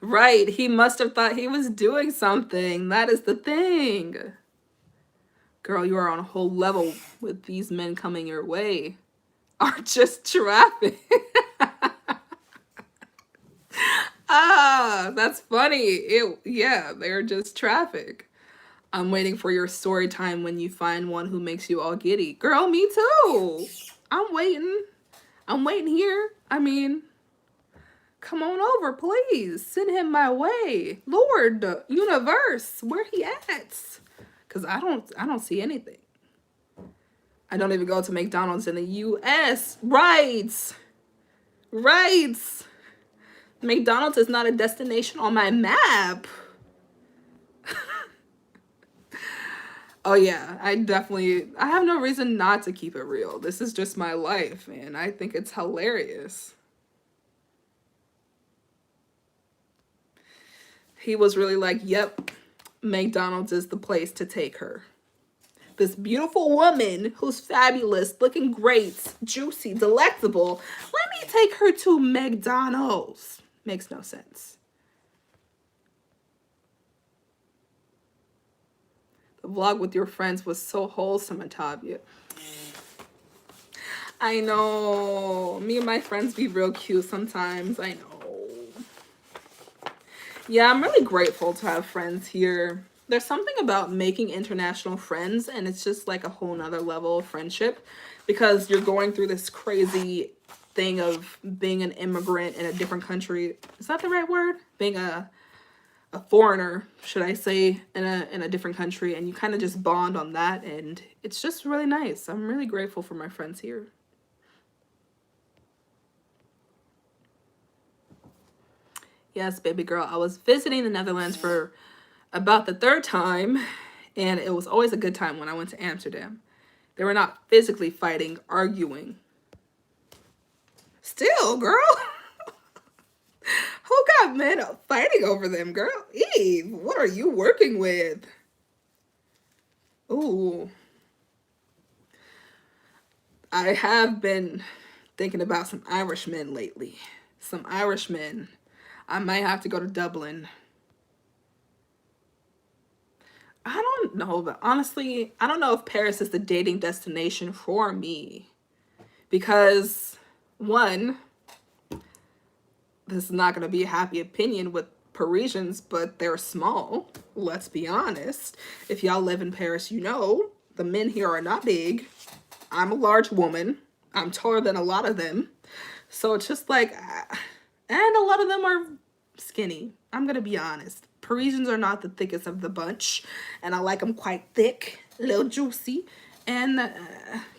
A: Right, he must have thought he was doing something. That is the thing. Girl, you are on a whole level with these men coming your way. Are just traffic. Ah, that's funny. Yeah, they're just traffic. I'm waiting for your story time when you find one who makes you all giddy. Girl, me too. I'm waiting. I'm waiting here. I mean, come on over, please. Send him my way. Lord, universe, where he at? Cause I don't see anything. I don't even go to McDonald's in the US. Right. Right. McDonald's is not a destination on my map. Oh yeah, I have no reason not to keep it real. This is just my life, and I think it's hilarious. He was really like, yep, McDonald's is the place to take her. This beautiful woman who's fabulous, looking great, juicy, delectable. Let me take her to McDonald's. Makes no sense. The vlog with your friends was so wholesome, Atavia. I know. Me and my friends be real cute sometimes. I know. Yeah, I'm really grateful to have friends here. There's something about making international friends, and it's just like a whole nother level of friendship because you're going through this crazy thing of being an immigrant in a different country. Is that the right word? Being a foreigner, should I say, in a different country, and you kind of just bond on that, and it's just really nice. I'm really grateful for my friends here. Yes, baby girl, I was visiting the Netherlands for about the 3rd time, and it was always a good time when I went to Amsterdam. They were not physically fighting, arguing. Still, girl. Who got men fighting over them, girl? Eve, what are you working with? Ooh. I have been thinking about some Irishmen lately. Some Irishmen. I might have to go to Dublin. I don't know, but honestly, I don't know if Paris is the dating destination for me. Because, one, this is not going to be a happy opinion with Parisians, but they're small. Let's be honest. If y'all live in Paris, you know, the men here are not big. I'm a large woman. I'm taller than a lot of them. So it's just like, and a lot of them are skinny. I'm going to be honest. Parisians are not the thickest of the bunch, and I like them quite thick, a little juicy. And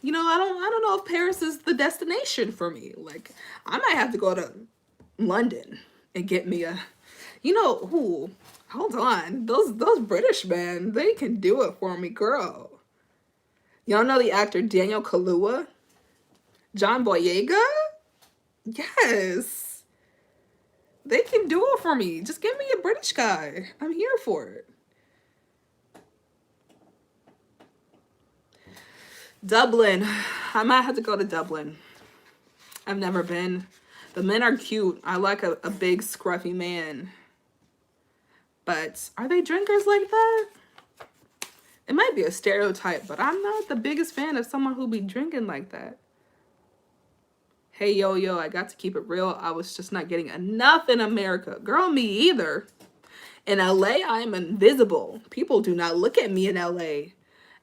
A: you know, I don't know if Paris is the destination for me. Like, I might have to go to London and get me a, you know, ooh, hold on, those British men, they can do it for me, girl. Y'all know the actor Daniel Kaluuya? John Boyega? Yes. They can do it for me. Just give me a British guy. I'm here for it. Dublin. I might have to go to Dublin. I've never been. The men are cute. I like a big scruffy man. But are they drinkers like that? It might be a stereotype, but I'm not the biggest fan of someone who be drinking like that. Hey, yo, I got to keep it real. I was just not getting enough in America. Girl, me either. In LA, I'm invisible. People do not look at me in LA.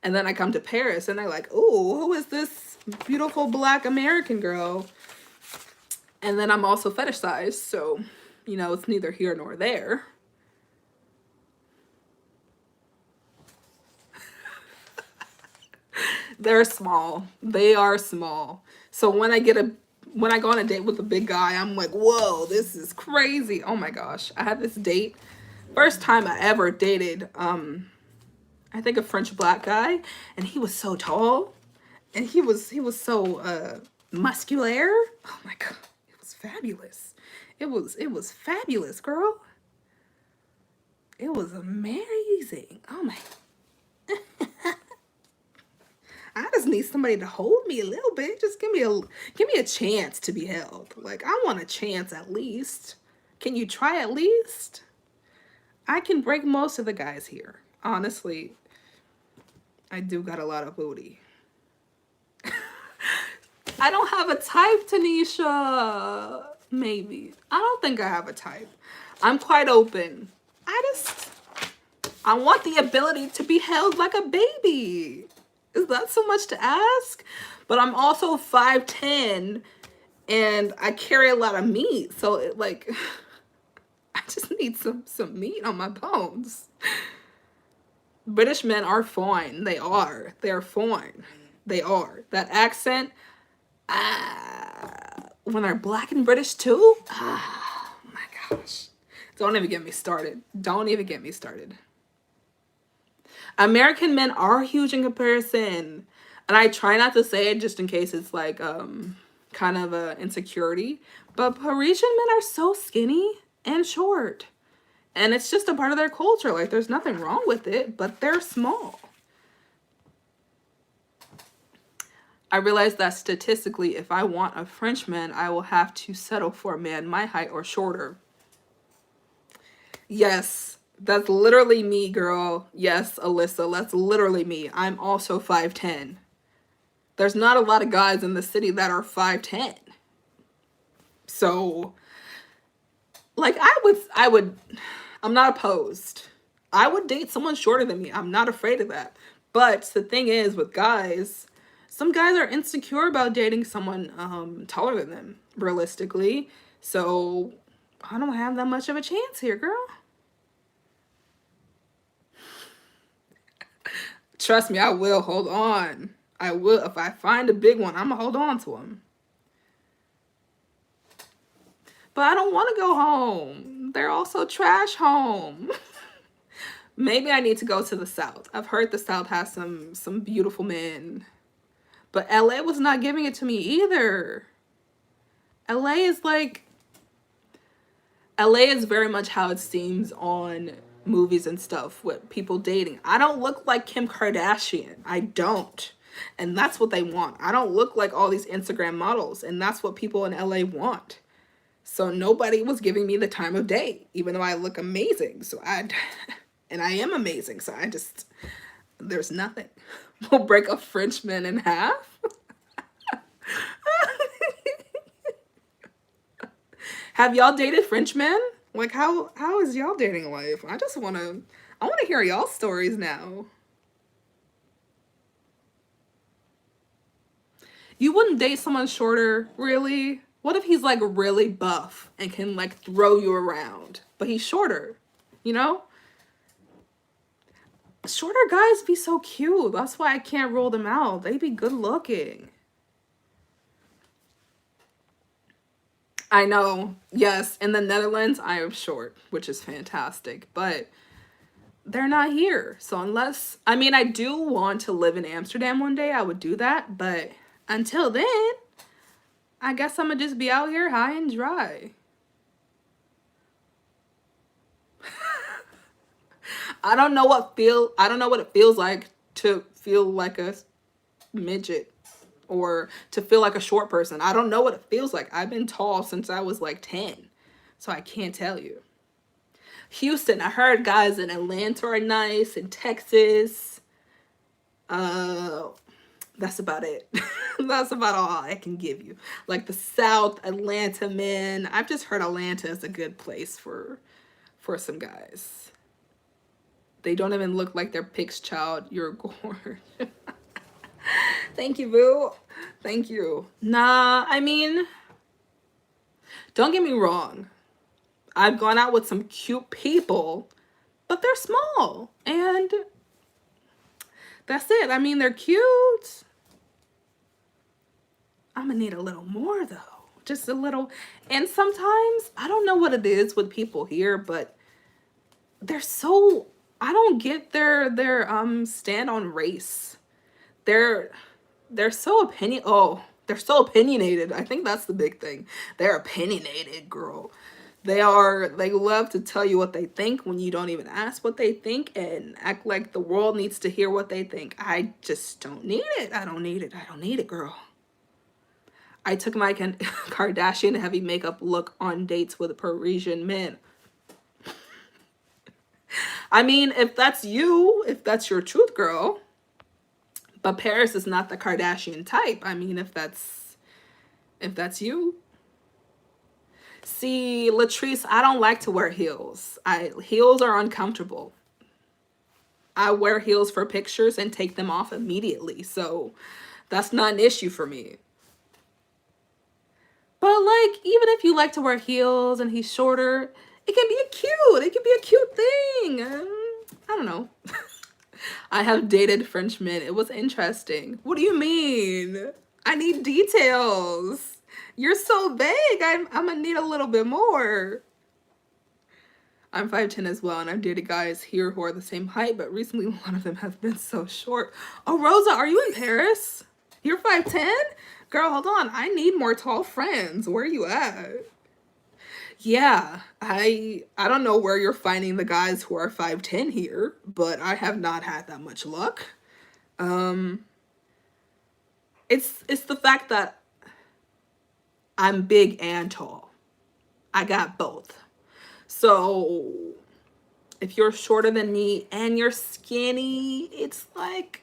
A: And then I come to Paris and they're like, oh, who is this beautiful black American girl? And then I'm also fetishized. So, you know, it's neither here nor there. They're small. They are small. So when I go on a date with a big guy, I'm like, whoa, this is crazy. Oh my gosh. I had this date. First time I ever dated, I think a French black guy, and he was so tall, and he was so muscular. Oh my god, it was fabulous. It was fabulous, girl. It was amazing. Oh my. I just need somebody to hold me a little bit. Just give me a chance to be held. Like, I want a chance at least. Can you try at least? I can break most of the guys here. Honestly, I do got a lot of booty. I don't have a type, Tanisha. Maybe. I don't think I have a type. I'm quite open. I want the ability to be held like a baby. Is that so much to ask? But I'm also 5'10", and I carry a lot of meat. So it, like, I just need some meat on my bones. British men are fine. They are. They're fine. They are. That accent, when they're black and British too, oh my gosh. Don't even get me started. Don't even get me started. American men are huge in comparison. And I try not to say it just in case it's like kind of a insecurity. But Parisian men are so skinny and short. And it's just a part of their culture. Like, there's nothing wrong with it, but they're small. I realize that statistically, if I want a Frenchman, I will have to settle for a man my height or shorter. Yes, that's literally me, girl. Yes, Alyssa, that's literally me. I'm also 5'10". There's not a lot of guys in the city that are 5'10". So, like, I'm not opposed. I would date someone shorter than me. I'm not afraid of that. But the thing is, with guys, some guys are insecure about dating someone taller than them, realistically. So I don't have that much of a chance here, girl. Trust me, I will. Hold on. I will. If I find a big one, I'm going to hold on to him. But I don't want to go home. They're also trash home. Maybe I need to go to the South. I've heard the South has some beautiful men. But LA was not giving it to me either. LA is very much how it seems on movies and stuff with people dating. I don't look like Kim Kardashian. I don't. And that's what they want. I don't look like all these Instagram models. And that's what people in LA want. So nobody was giving me the time of day, even though I look amazing. And I am amazing. So there's nothing. We'll break a Frenchman in half. Have y'all dated Frenchmen? Like, how is y'all dating life? I want to hear y'all stories now. You wouldn't date someone shorter, really? What if he's like really buff and can like throw you around, but he's shorter, you know? Shorter guys be so cute. That's why I can't rule them out. They be good looking. I know. Yes, in the Netherlands, I am short, which is fantastic. But they're not here. So I do want to live in Amsterdam one day. I would do that. But until then, I guess I'm going to just be out here high and dry. I don't know what it feels like to feel like a midget or to feel like a short person. I don't know what it feels like. I've been tall since I was like 10. So I can't tell you. Houston, I heard guys in Atlanta are nice, in Texas. That's about it. That's about all I can give you. Like the South Atlanta men. I've just heard Atlanta is a good place for some guys. They don't even look like their pig's child. You're gorgeous. Thank you, boo. Thank you. Nah, I mean, don't get me wrong. I've gone out with some cute people, but they're small. And that's it. I mean, they're cute. I'm gonna need a little more though. Just a little. And sometimes, I don't know what it is with people here, but they're so, I don't get their stand on race. They're so they're so opinionated. I think that's the big thing. They're opinionated, girl. They love to tell you what they think when you don't even ask what they think and act like the world needs to hear what they think. I just don't need it. I don't need it. I don't need it, girl. I took my Kardashian heavy makeup look on dates with Parisian men. I mean, if that's you, if that's your truth, girl. But Paris is not the Kardashian type. I mean, if that's you. See, Latrice, I don't like to wear heels. Heels are uncomfortable. I wear heels for pictures and take them off immediately. So that's not an issue for me. But like, even if you like to wear heels and he's shorter, it can be a cute thing. I don't know. I have dated French men. It was interesting. What do you mean? I need details. You're so vague. I'm gonna need a little bit more. I'm 5'10" as well, and I've dated guys here who are the same height, but recently a lot of them have been so short. Oh, Rosa, are you in Paris? You're 5'10"? Girl, hold on. I need more tall friends. Where are you at? Yeah, I don't know where you're finding the guys who are 5'10" here, but I have not had that much luck. It's the fact that I'm big and tall. I got both. So if you're shorter than me and you're skinny, it's like,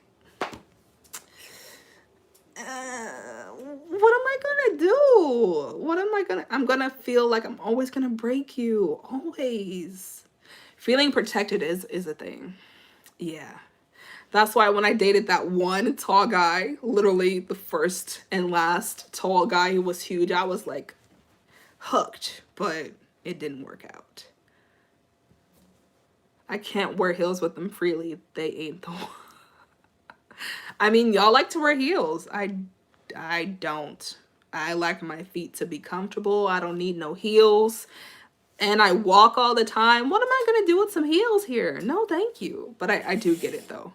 A: what am I gonna do? I'm gonna feel like I'm always gonna break you. Always. Feeling protected is a thing. Yeah. That's why when I dated that one tall guy, literally the first and last tall guy who was huge, I was like hooked, but it didn't work out. I can't wear heels with them freely. They ain't the one. I mean, y'all like to wear heels. I don't. I like my feet to be comfortable. I don't need no heels. And I walk all the time. What am I going to do with some heels here? No, thank you. But I do get it, though.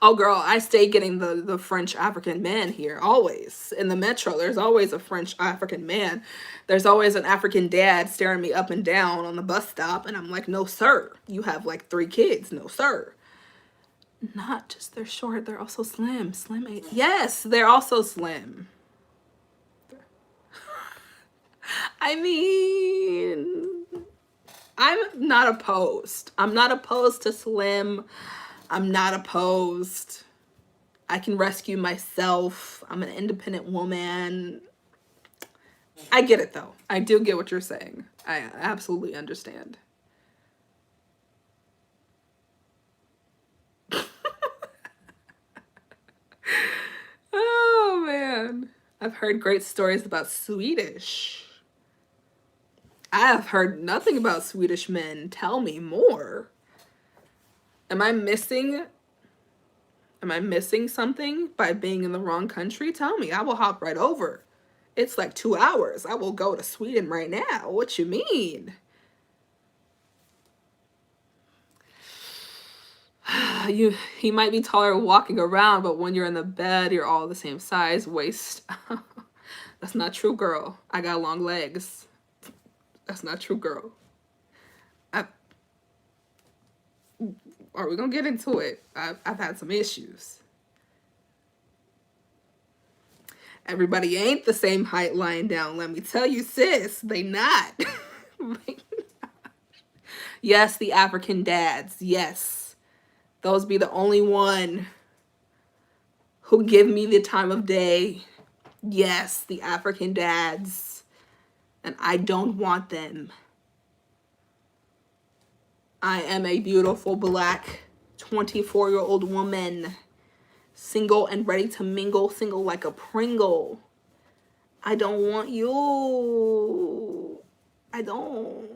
A: Oh, girl, I stay getting the French African man here, always. In the metro, there's always a French African man. There's always an African dad staring me up and down on the bus stop. And I'm like, no, sir. You have like 3 kids. No, sir. Not just they're short, they're also slim. Yes, they're also slim. I mean, I'm not opposed. I'm not opposed to slim. I'm not opposed. I can rescue myself. I'm an independent woman. I get it, though. I do get what you're saying. I absolutely understand. Oh, man. I've heard great stories about Swedish. I have heard nothing about Swedish men. Tell me more. Am I missing something by being in the wrong country? Tell me. I will hop right over. It's like 2 hours. I will go to Sweden right now. What you mean? He might be taller walking around, but when you're in the bed, you're all the same size, waist. That's not true, girl. I got long legs. That's not true, girl. Are we gonna get into it? I've had some issues. Everybody ain't the same height lying down. Let me tell you, sis, they not. Yes, the African dads. Yes, those be the only one who give me the time of day. Yes, the African dads. And I don't want them. I am a beautiful black 24-year-old woman. Single and ready to mingle. Single like a Pringle. I don't want you. I don't.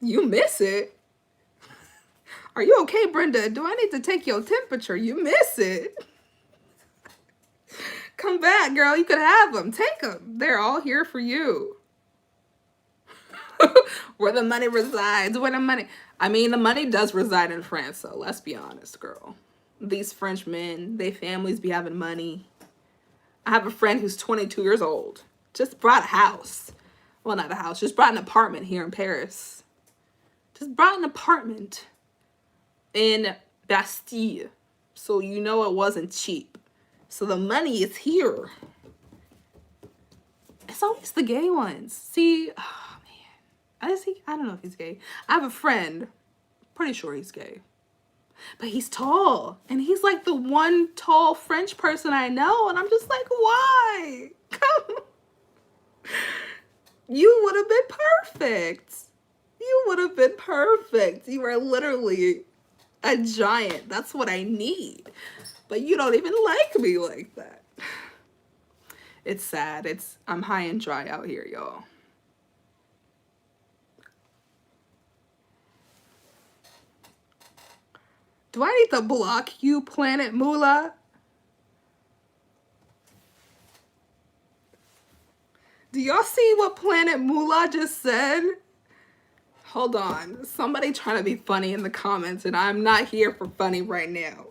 A: You miss it? Are you okay, Brenda? Do I need to take your temperature? You miss it. Come back, girl. You could have them. Take them. They're all here for you. Where the money resides. Where the money... I mean, the money does reside in France, so let's be honest, girl. These French men, they families be having money. I have a friend who's 22 years old. Just brought a house. Well, not a house. Just brought an apartment here in Paris. Just brought an apartment in Bastille. So you know it wasn't cheap. So the money is here. It's always the gay ones. See, oh man. I don't know if he's gay. I have a friend. Pretty sure he's gay. But he's tall. And he's like the one tall French person I know. And I'm just like, why? Come. You would have been perfect. You would have been perfect. You are literally a giant. That's what I need. But you don't even like me like that. It's sad. I'm high and dry out here, y'all. Do I need to block you, Planet Moolah? Do y'all see what Planet Moolah just said? Hold on. Somebody trying to be funny in the comments, and I'm not here for funny right now.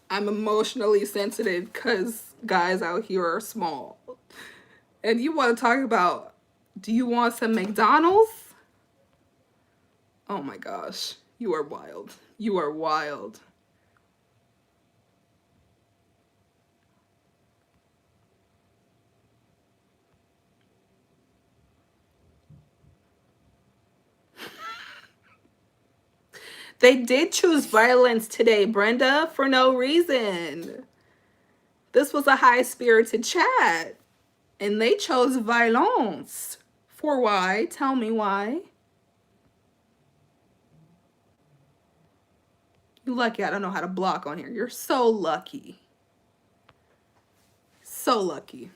A: I'm emotionally sensitive because guys out here are small. And you want to talk about, do you want some McDonald's? Oh my gosh. You are wild. You are wild. They did choose violence today, Brenda, for no reason. This was a high-spirited chat. And they chose violence. For why? Tell me why. You're lucky I don't know how to block on here. You're so lucky. So lucky.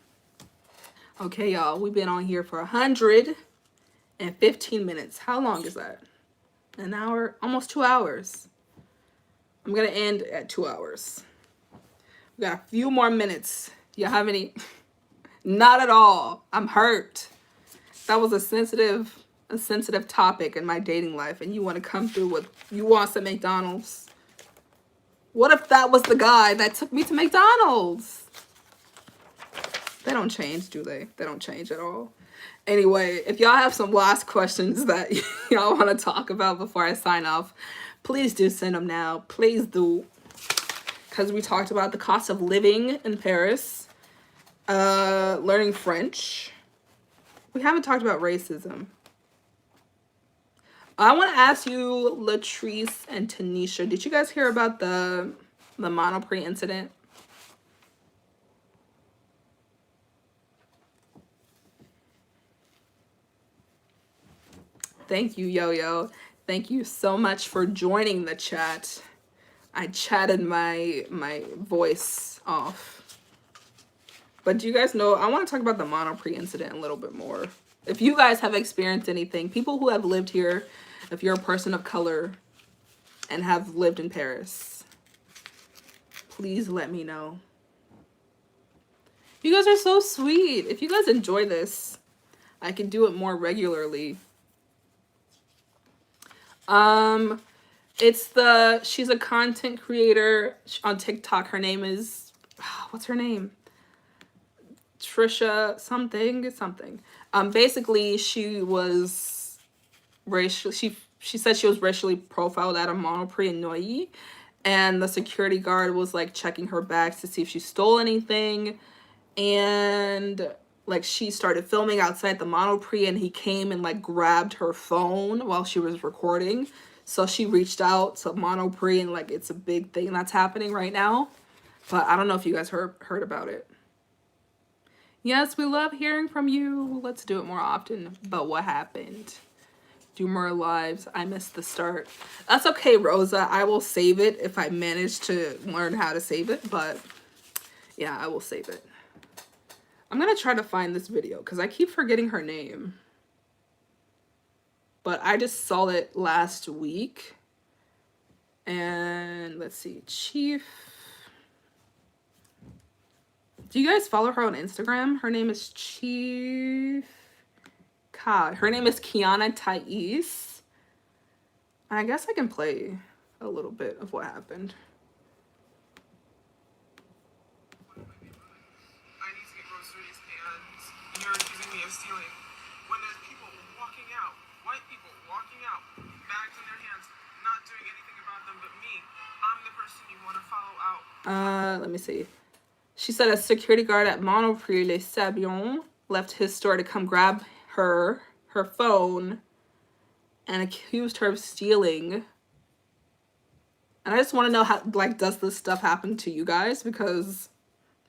A: Okay, y'all. We've been on here for 115 minutes. How long is that? An hour? Almost 2 hours. I'm going to end at 2 hours. We got a few more minutes. You have any? Not at all. I'm hurt. That was a sensitive topic in my dating life, and you want to come through with, you want some McDonald's. What if that was the guy that took me to McDonald's? They don't change, do they? They don't change at all. Anyway, if y'all have some last questions that y'all want to talk about before I sign off, please do send them now. Please do. Because we talked about the cost of living in Paris, learning French. We haven't talked about racism. I want to ask you, Latrice and Tanisha, did you guys hear about the Monoprix incident? Thank you, Yo-Yo. Thank you so much for joining the chat. I chatted my voice off. But do you guys know, I want to talk about the Monoprix incident a little bit more. If you guys have experienced anything, people who have lived here, if you're a person of color and have lived in Paris, please let me know. You guys are so sweet. If you guys enjoy this, I can do it more regularly. She's a content creator on TikTok. Her name is, what's her name? Trisha something something. Basically she was racial. She said she was racially profiled at a Monoprix in Neuilly, and the security guard was like checking her bags to see if she stole anything, and like she started filming outside the Monoprix, and he came and like grabbed her phone while she was recording. So she reached out to Monoprix, and like it's a big thing that's happening right now. But I don't know if you guys heard about it. Yes, we love hearing from you. Let's do it more often. But what happened? Do more lives. I missed the start. That's okay, Rosa. I will save it if I manage to learn how to save it. But yeah, I will save it. I'm going to try to find this video because I keep forgetting her name. But I just saw it last week. And let's see. Chief. Do you guys follow her on Instagram? Her name is Chief. Her name is Kiana Thais. I guess I can play a little bit of what happened. I need to get groceries and you're accusing me of stealing. When there's people walking out, white people walking out, bags in their hands, not doing anything about them but me. I'm the person you want to follow out. Let me see. She said a security guard at Monoprix Les Sabions left his store to come grab her phone and accused her of stealing. And I just want to know how, like, does this stuff happen to you guys? Because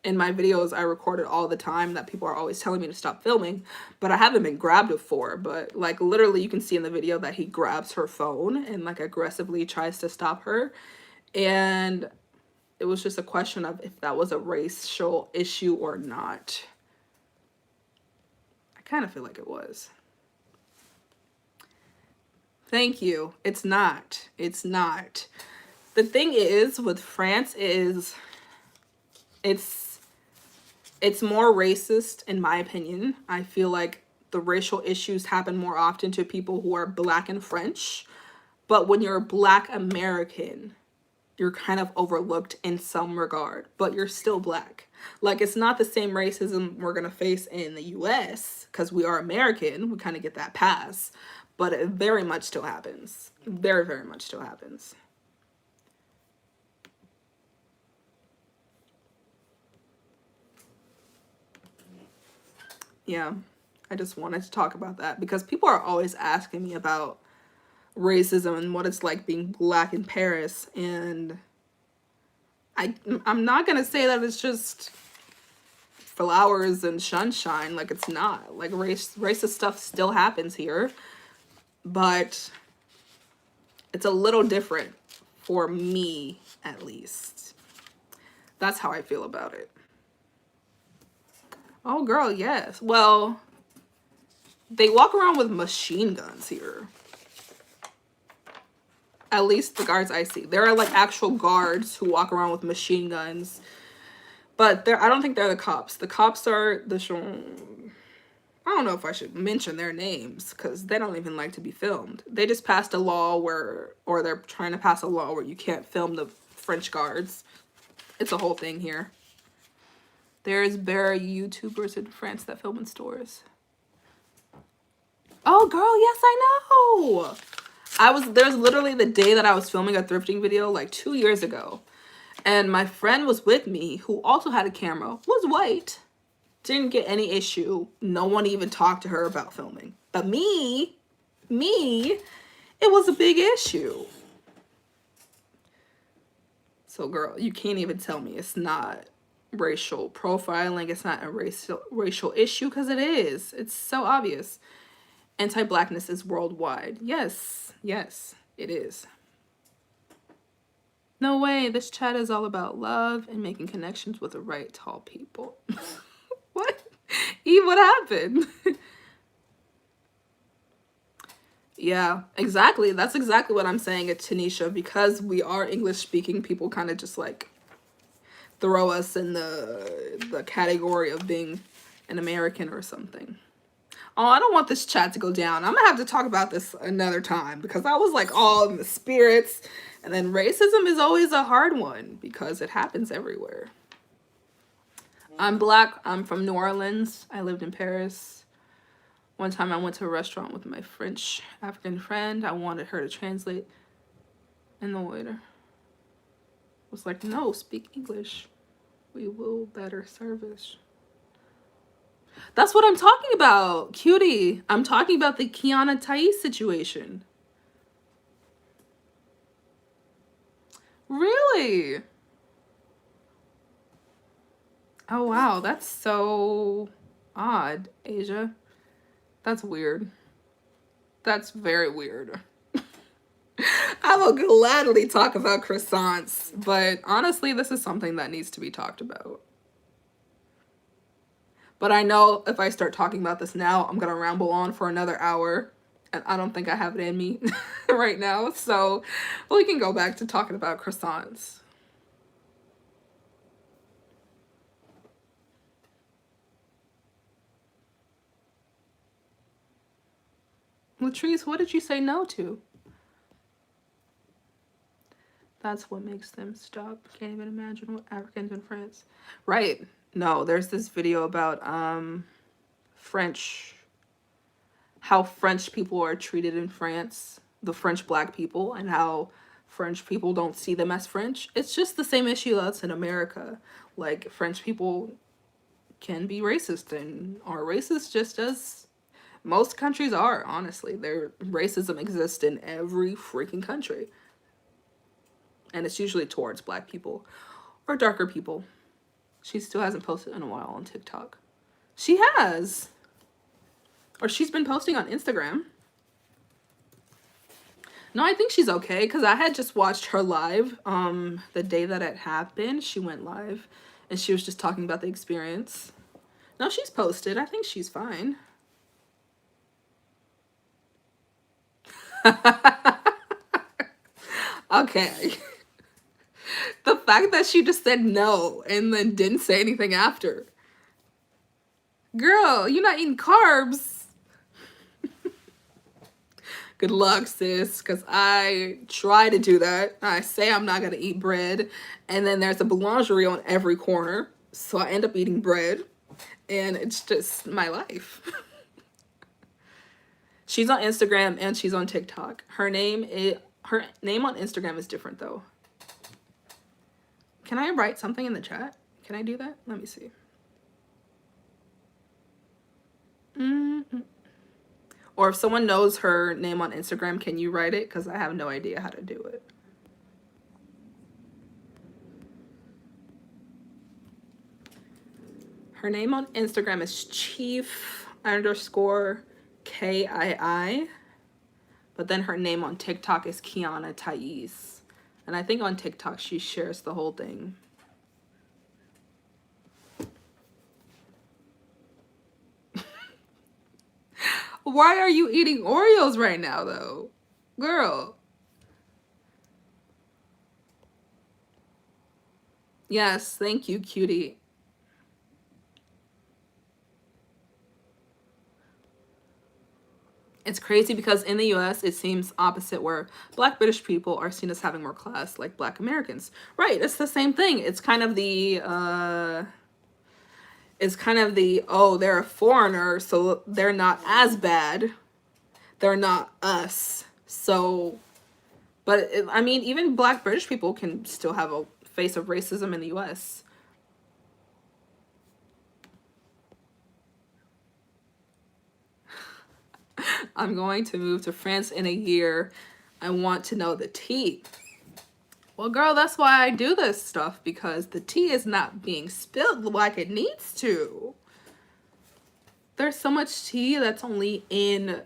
A: in my videos, I record it all the time that people are always telling me to stop filming, but I haven't been grabbed before. But like literally you can see in the video that he grabs her phone and like aggressively tries to stop her. And it was just a question of if that was a racial issue or not. I kind of feel like it was. Thank you. It's not. It's not. The thing is with France is it's more racist in my opinion. I feel like the racial issues happen more often to people who are Black and French. But when you're Black American, you're kind of overlooked in some regard, but you're still Black. Like, it's not the same racism we're gonna face in the US because we are American. We kind of get that pass, but it very much still happens. Very, very much still happens. Yeah, I just wanted to talk about that because people are always asking me about racism and what it's like being Black in Paris, and I'm not gonna say that it's just flowers and sunshine. Like, it's not. Like, racist stuff still happens here, but it's a little different for me, at least. That's how I feel about it. Oh girl, yes. Well, they walk around with machine guns here. At least the guards I see. There are like actual guards who walk around with machine guns. But I don't think they're the cops. The cops are the I don't know if I should mention their names because they don't even like to be filmed. They just passed a law or they're trying to pass a law where you can't film the French guards. It's a whole thing here. There's bare YouTubers in France that film in stores. Oh girl, yes, I know. There's literally the day that I was filming a thrifting video like 2 years ago. And my friend was with me who also had a camera, was white, didn't get any issue. No one even talked to her about filming. But me, it was a big issue. So girl, you can't even tell me it's not racial profiling. It's not a racial issue because it is. It's so obvious. Anti-Blackness is worldwide. Yes, it is. No way, this chat is all about love and making connections with the right tall people. What? Eve, what happened? Yeah, exactly. That's exactly what I'm saying at Tanisha. Because we are English speaking, people kind of just like throw us in the category of being an American or something. Oh, I don't want this chat to go down. I'm gonna have to talk about this another time because I was like all in the spirits. And then racism is always a hard one because it happens everywhere. I'm Black. I'm from New Orleans. I lived in Paris. One time I went to a restaurant with my French African friend. I wanted her to translate. And the waiter was like, no, speak English. We will better service. That's what I'm talking about, cutie. I'm talking about the Kiana Thais situation. Really? Oh, wow. That's so odd, Asia. That's weird. That's very weird. I will gladly talk about croissants, but honestly, this is something that needs to be talked about. But I know if I start talking about this now, I'm going to ramble on for another hour. And I don't think I have it in me right now. So we can go back to talking about croissants. Latrice, what did you say no to? That's what makes them stop. Can't even imagine what Africans in France. Right. No, there's this video about French, how French people are treated in France, the French Black people, and how French people don't see them as French. It's just the same issue that's in America. Like, French people can be racist and are racist just as most countries are, honestly. Racism exists in every freaking country. And it's usually towards Black people or darker people. She still hasn't posted in a while on TikTok. She has. Or she's been posting on Instagram. No, I think she's okay because I had just watched her live the day that it happened. She went live and she was just talking about the experience. No, she's posted. I think she's fine. Okay. The fact that she just said no and then didn't say anything after. Girl, you're not eating carbs. Good luck, sis, because I try to do that. I say I'm not going to eat bread, and then there's a boulangerie on every corner, so I end up eating bread, and it's just my life. She's on Instagram, and she's on TikTok. Her name on Instagram is different, though. Can I write something in the chat? Can I do that? Let me see. Or if someone knows her name on Instagram, can you write it? Because I have no idea how to do it. Her name on Instagram is Chief_KII. But then her name on TikTok is Kiana Thais. And I think on TikTok she shares the whole thing. Why are you eating Oreos right now, though? Girl. Yes, thank you, cutie. It's crazy because in the US, it seems opposite where Black British people are seen as having more class, like Black Americans. Right, it's the same thing. It's kind of the, oh, they're a foreigner, so they're not as bad. They're not us. So, but I mean, even Black British people can still have a face of racism in the US. I'm going to move to France in a year. I want to know the tea. Well, girl, that's why I do this stuff, because the tea is not being spilled like it needs to. There's so much tea that's only in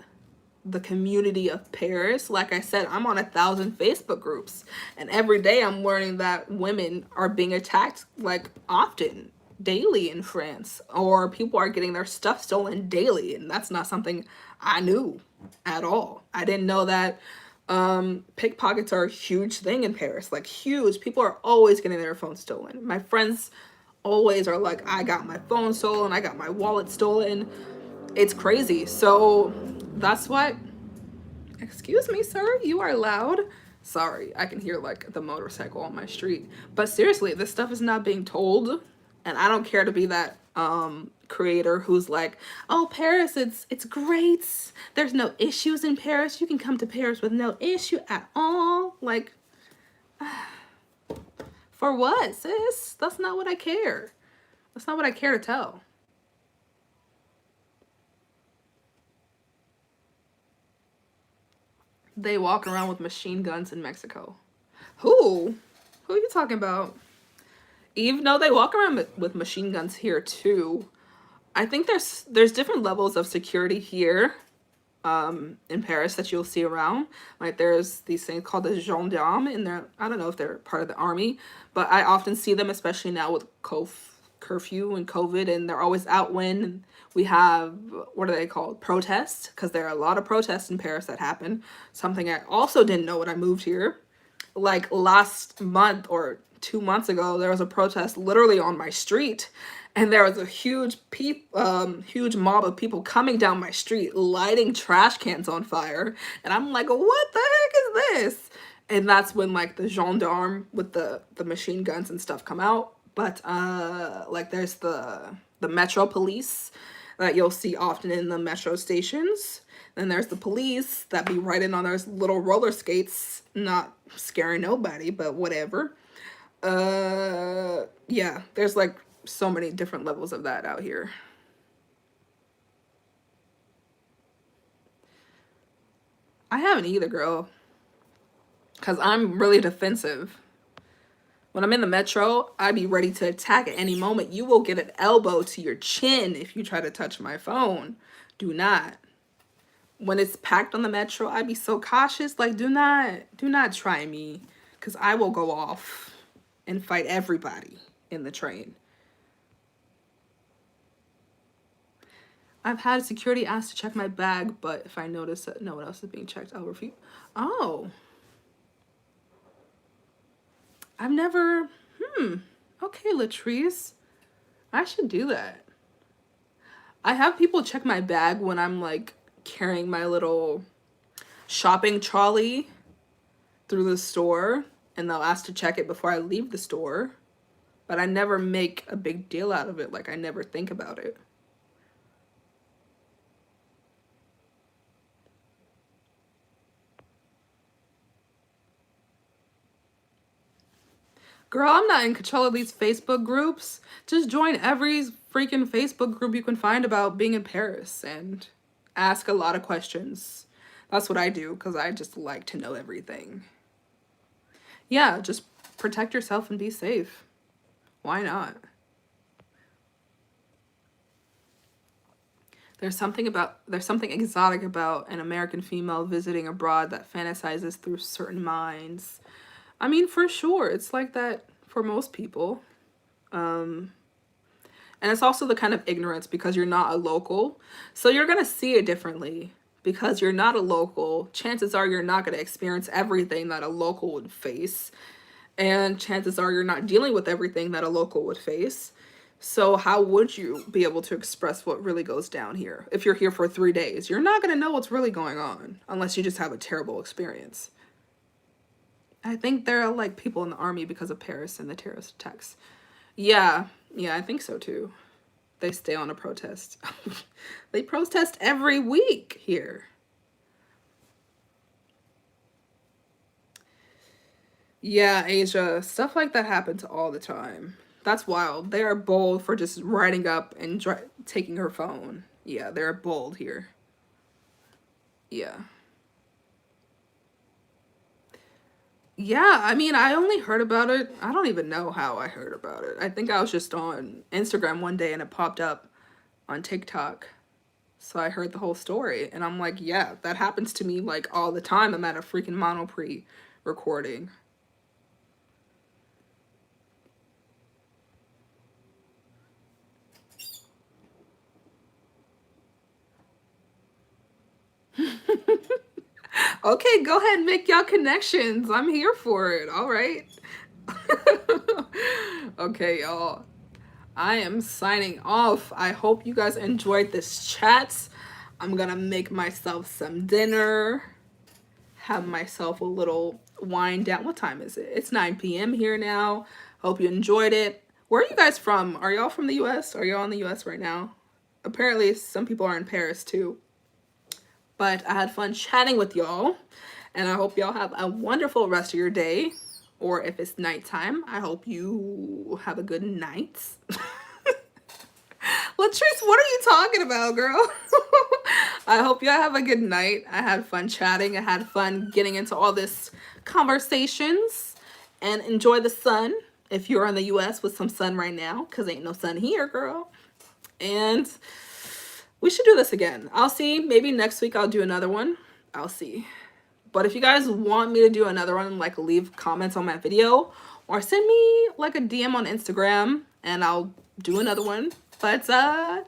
A: the community of Paris. Like I said, I'm on 1,000 Facebook groups, and every day I'm learning that women are being attacked like often, daily in France, or people are getting their stuff stolen daily, and that's not something I knew at all. I didn't know that pickpockets are a huge thing in Paris, like huge. People are always getting their phones stolen. My friends always are like, I got my phone stolen, I got my wallet stolen. It's crazy. So that's what, excuse me, sir, you are loud. Sorry, I can hear like the motorcycle on my street. But seriously, this stuff is not being told. And I don't care to be that creator who's like, oh, Paris, it's great. There's no issues in Paris. You can come to Paris with no issue at all. Like, for what, sis? That's not what I care. That's not what I care to tell. They walk around with machine guns in Mexico. Who? Who are you talking about? Even though they walk around with machine guns here too, I think there's different levels of security here in Paris that you'll see around. Like there's these things called the gendarmes, and they're, I don't know if they're part of the army, but I often see them, especially now with curfew and COVID, and they're always out when we have, what are they called, protests, because there are a lot of protests in Paris that happen. Something I also didn't know when I moved here. Like last month or 2 months ago, there was a protest literally on my street, and there was a huge mob of people coming down my street, lighting trash cans on fire, and I'm like, what the heck is this? And that's when like the gendarme with the machine guns and stuff come out. But like there's the metro police that you'll see often in the metro stations. Then there's the police that be riding on those little roller skates, not scaring nobody, but whatever. Yeah, there's like so many different levels of that out here. I haven't either, girl, because I'm really defensive. When I'm in the metro, I be ready to attack at any moment. You will get an elbow to your chin if you try to touch my phone. Do not. When it's packed on the metro, I be so cautious. Like, do not try me, because I will go off and fight everybody in the train. I've had security ask to check my bag, but if I notice that no one else is being checked, I'll refuse. Oh. I've never, okay, Latrice. I should do that. I have people check my bag when I'm like carrying my little shopping trolley through the store, and they'll ask to check it before I leave the store. But I never make a big deal out of it. Like, I never think about it. Girl, I'm not in control of these Facebook groups. Just join every freaking Facebook group you can find about being in Paris and ask a lot of questions. That's what I do, because I just like to know everything. Yeah, just protect yourself and be safe. Why not? There's something exotic about an American female visiting abroad that fantasizes through certain minds. I mean, for sure, it's like that for most people. And it's also the kind of ignorance because you're not a local. So you're going to see it differently. Because you're not a local, chances are you're not going to experience everything that a local would face. And chances are you're not dealing with everything that a local would face. So how would you be able to express what really goes down here? If you're here for 3 days, you're not going to know what's really going on unless you just have a terrible experience. I think there are like people in the army because of Paris and the terrorist attacks. Yeah, I think so too. They stay on a protest. They protest every week here. Yeah, Asia, stuff like that happens all the time. That's wild. They are bold for just riding up and taking her phone. Yeah, they're bold here. Yeah. Yeah, I mean, I only heard about it. I don't even know how I heard about it. I think I was just on Instagram one day and it popped up on TikTok. So I heard the whole story and I'm like, yeah, that happens to me like all the time. I'm at a freaking Monoprix recording. Okay, go ahead and make y'all connections. I'm here for it. All right. Okay, y'all. I am signing off. I hope you guys enjoyed this chat. I'm gonna make myself some dinner, have myself a little wind down. What time is it? It's 9 p.m. here now. Hope you enjoyed it. Where are you guys from? Are y'all from the US? Are y'all in the US right now? Apparently some people are in Paris too. But I had fun chatting with y'all, and I hope y'all have a wonderful rest of your day. Or if it's nighttime, I hope you have a good night. Latrice, what are you talking about, girl? I hope y'all have a good night. I had fun chatting. I had fun getting into all this conversations. And enjoy the sun if you're in the US with some sun right now, because ain't no sun here, girl. And we should do this again. I'll see. Maybe next week I'll do another one. I'll see. But if you guys want me to do another one, like leave comments on my video or send me like a DM on Instagram and I'll do another one. But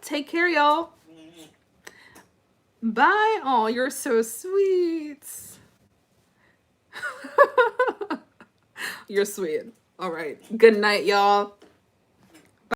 A: take care, y'all. Bye. Oh, you're so sweet. You're sweet. All right. Good night, y'all.